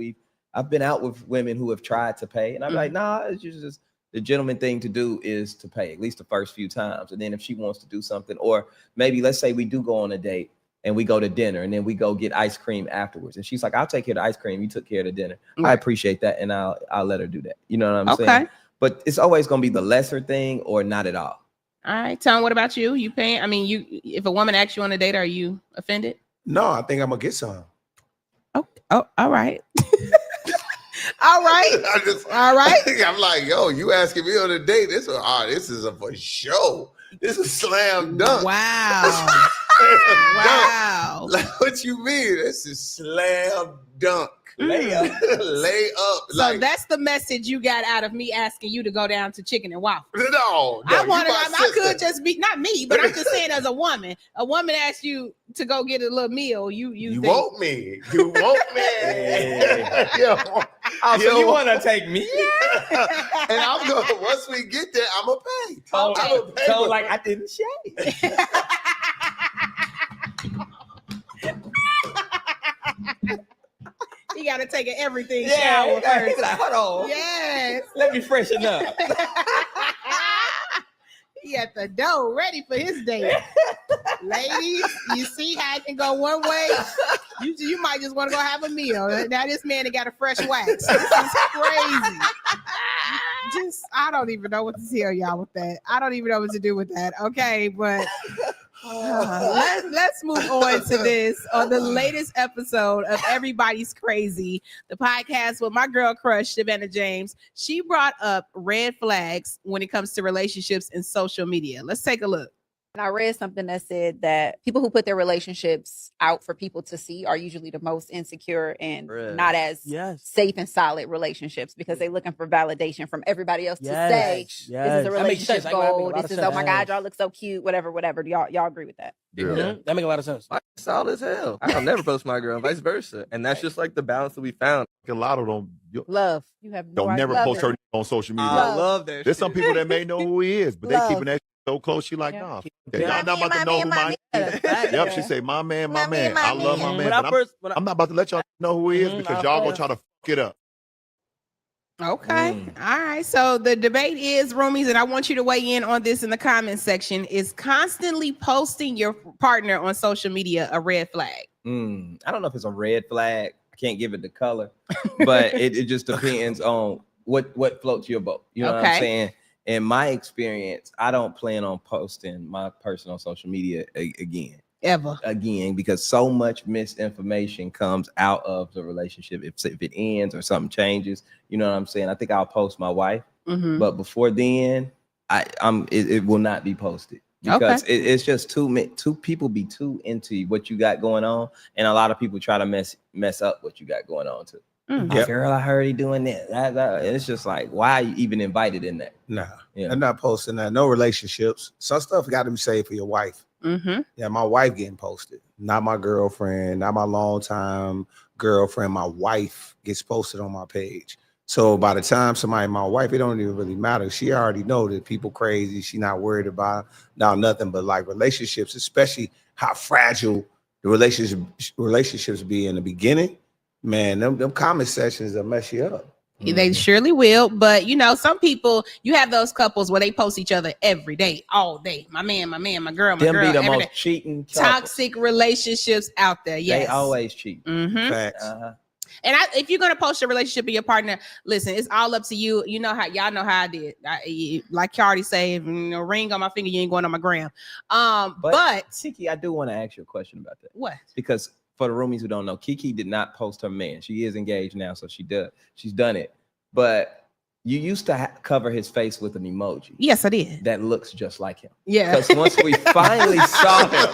I've been out with women who have tried to pay, and I'm like, nah, it's just the gentleman thing to do is to pay at least the first few times. And then if she wants to do something, or maybe let's say we do go on a date and we go to dinner and then we go get ice cream afterwards. And she's like, I'll take care of the ice cream. You took care of the dinner. I appreciate that. And I'll let her do that. You know what I'm saying? but it's always going to be the lesser thing or not at all. All right, Tom, what about you? You paying? I mean, if a woman asks you on a date, are you offended? No, I think I'm gonna get some. Oh, all right. All right. All right. I'm like, yo, you asking me on a date? This is a for show. This is slam dunk. Wow. Wow. Like, what you mean? This is slam dunk. Lay up. So Like, that's the message you got out of me asking you to go down to Chicken and Waffle. No, I could just be not me, but I'm just saying as a woman asks you to go get a little meal. You think, want me. You want me. So you want to take me? And I'm going, once we get there, I'm going to pay. So like I didn't shave. You got to take an everything shower first. Like, hold on. Yes. Let me freshen up. He at the door, ready for his date. Ladies, you see how it can go one way? You might just want to go have a meal. Now this man that got a fresh wax. This is crazy. I don't even know what to tell y'all with that. I don't even know what to do with that. Okay, but let's move on to this on the latest episode of Everybody's Crazy, the podcast with my girl crush Savannah James. She brought up red flags when it comes to relationships and social media. Let's take a look. And I read something that said that people who put their relationships out for people to see are usually the most insecure and not as safe and solid relationships because they're looking for validation from everybody else to say, this is a relationship goal. This is, oh my God, y'all look so cute, whatever. Do y'all agree with that? Yeah. That make a lot of sense. I'm solid as hell. I'll never post my girl, vice versa. And that's just like the balance that we found. A lot of them love. You have no don't never post her on social media. I love that. There's some people that may know who he is, but they keeping that so close. She like, nah. Y'all not about to know who my man. Yep, she say, my man. I love my man. But I'm not about to let y'all know who he is because y'all gonna try to fuck it up. Okay. All right. So the debate is, Roomies, and I want you to weigh in on this in the comment section. Is constantly posting your partner on social media a red flag? I don't know if it's a red flag. I can't give it the color, but it just depends on what floats your boat. You know what I'm saying? In my experience, I don't plan on posting my personal social media again. Again, because so much misinformation comes out of the relationship. If it ends or something changes, you know what I'm saying? I think I'll post my wife, but before then, it will not be posted because it's just two people be too into what you got going on, and a lot of people try to mess up what you got going on too. Girl, I heard he doing this. It's just like, why are you even invited in that? Nah, I'm not posting that. No relationships. Some stuff got to be saved for your wife. Yeah, my wife getting posted, not my girlfriend, not my longtime girlfriend. My wife gets posted on my page. So by the time my wife, it don't even really matter. She already know that people crazy. She not worried about nothing but like relationships, especially how fragile the relationships be in the beginning. Man, them comment sections will mess you up. They surely will, but some people, you have those couples where they post each other every day, all day. My man, my girl, my girl. Them be the most day. cheating toxic relationships out there. Yes, they always cheat. Facts. And if you're gonna post your relationship with your partner, listen, it's all up to you. You know how y'all know how I did. Like Cardi say, ring on my finger, you ain't going on my gram. But Tiki, I do want to ask you a question about that. What? Because for the Roomies who don't know, Kiki did not post her man. She is engaged now, so she's done it. But you used to cover his face with an emoji. Yes, I did. That looks just like him. Yeah. Because once we finally saw him,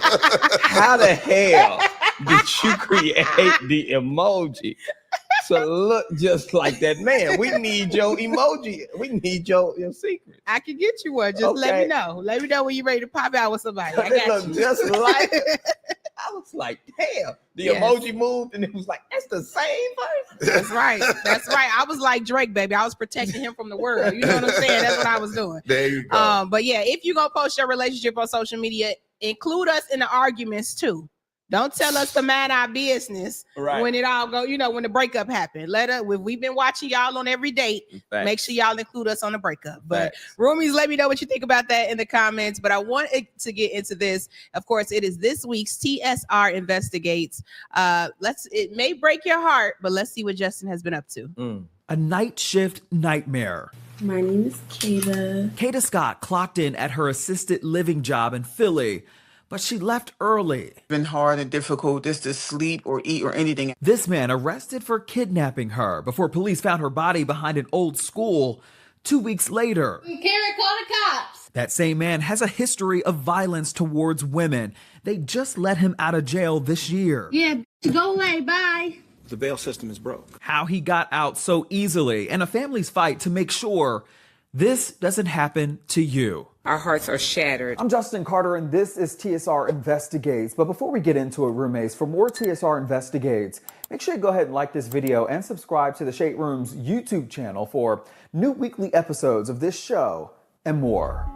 how the hell did you create the emoji to look just like that man? We need your emoji. We need your secret. I can get you one. Just let me know. Let me know when you're ready to pop out with somebody. I It got looked you. just like it. I was like, damn. The emoji moved, and it was like, that's the same person. That's right. That's right. I was like Drake, baby. I was protecting him from the world. You know what I'm saying? That's what I was doing. There you go. But yeah, if you're gonna post your relationship on social media, include us in the arguments too. Don't tell us to mind our business when it all go, when the breakup happened. We've been watching y'all on every date. Make sure y'all include us on the breakup. But Roomies, let me know what you think about that in the comments. But I wanted to get into this. Of course, it is this week's TSR Investigates. It may break your heart, but let's see what Justin has been up to. A night shift nightmare. My name is Kata. Kata Scott clocked in at her assisted living job in Philly, but she left early. It's been hard and difficult just to sleep or eat or anything. This man arrested for kidnapping her before police found her body behind an old school 2 weeks later. Carrie, call the cops. That same man has a history of violence towards women. They just let him out of jail this year. Yeah, go away, bye. The bail system is broke. How he got out so easily and a family's fight to make sure this doesn't happen to you. Our hearts are shattered. I'm Justin Carter, and this is TSR Investigates. But before we get into it, roommates, for more TSR Investigates, make sure you go ahead and like this video and subscribe to the Shade Room's YouTube channel for new weekly episodes of this show and more.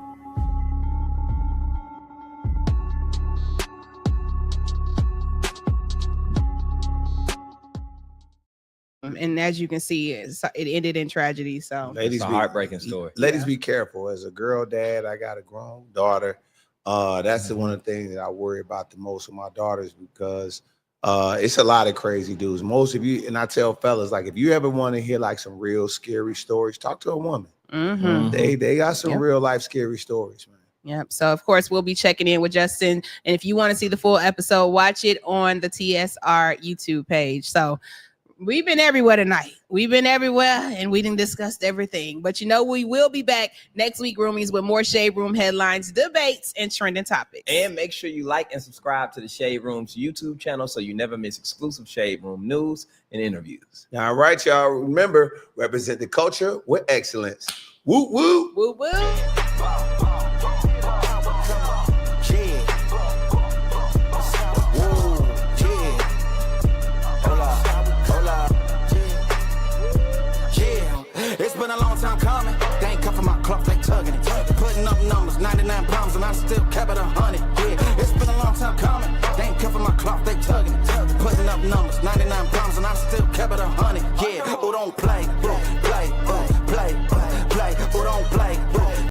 And as you can see, it ended in tragedy. So Ladies, It's a heartbreaking story. Ladies, be careful. As a girl dad, I got a grown daughter. That's one of the things that I worry about the most with my daughters, because it's a lot of crazy dudes. Most of you, and I tell fellas, like, if you ever want to hear like some real scary stories, talk to a woman. They got some real life scary stories, man. Yep. So of course we'll be checking in with Justin, and if you want to see the full episode, watch it on the TSR YouTube page. So we've been everywhere tonight. We've been everywhere, and we didn't discuss everything. But we will be back next week, Roomies, with more Shade Room headlines, debates, and trending topics. And make sure you like and subscribe to the Shade Room's YouTube channel so you never miss exclusive Shade Room news and interviews. All right, y'all. Remember, represent the culture with excellence. Woo woo. Woo woo.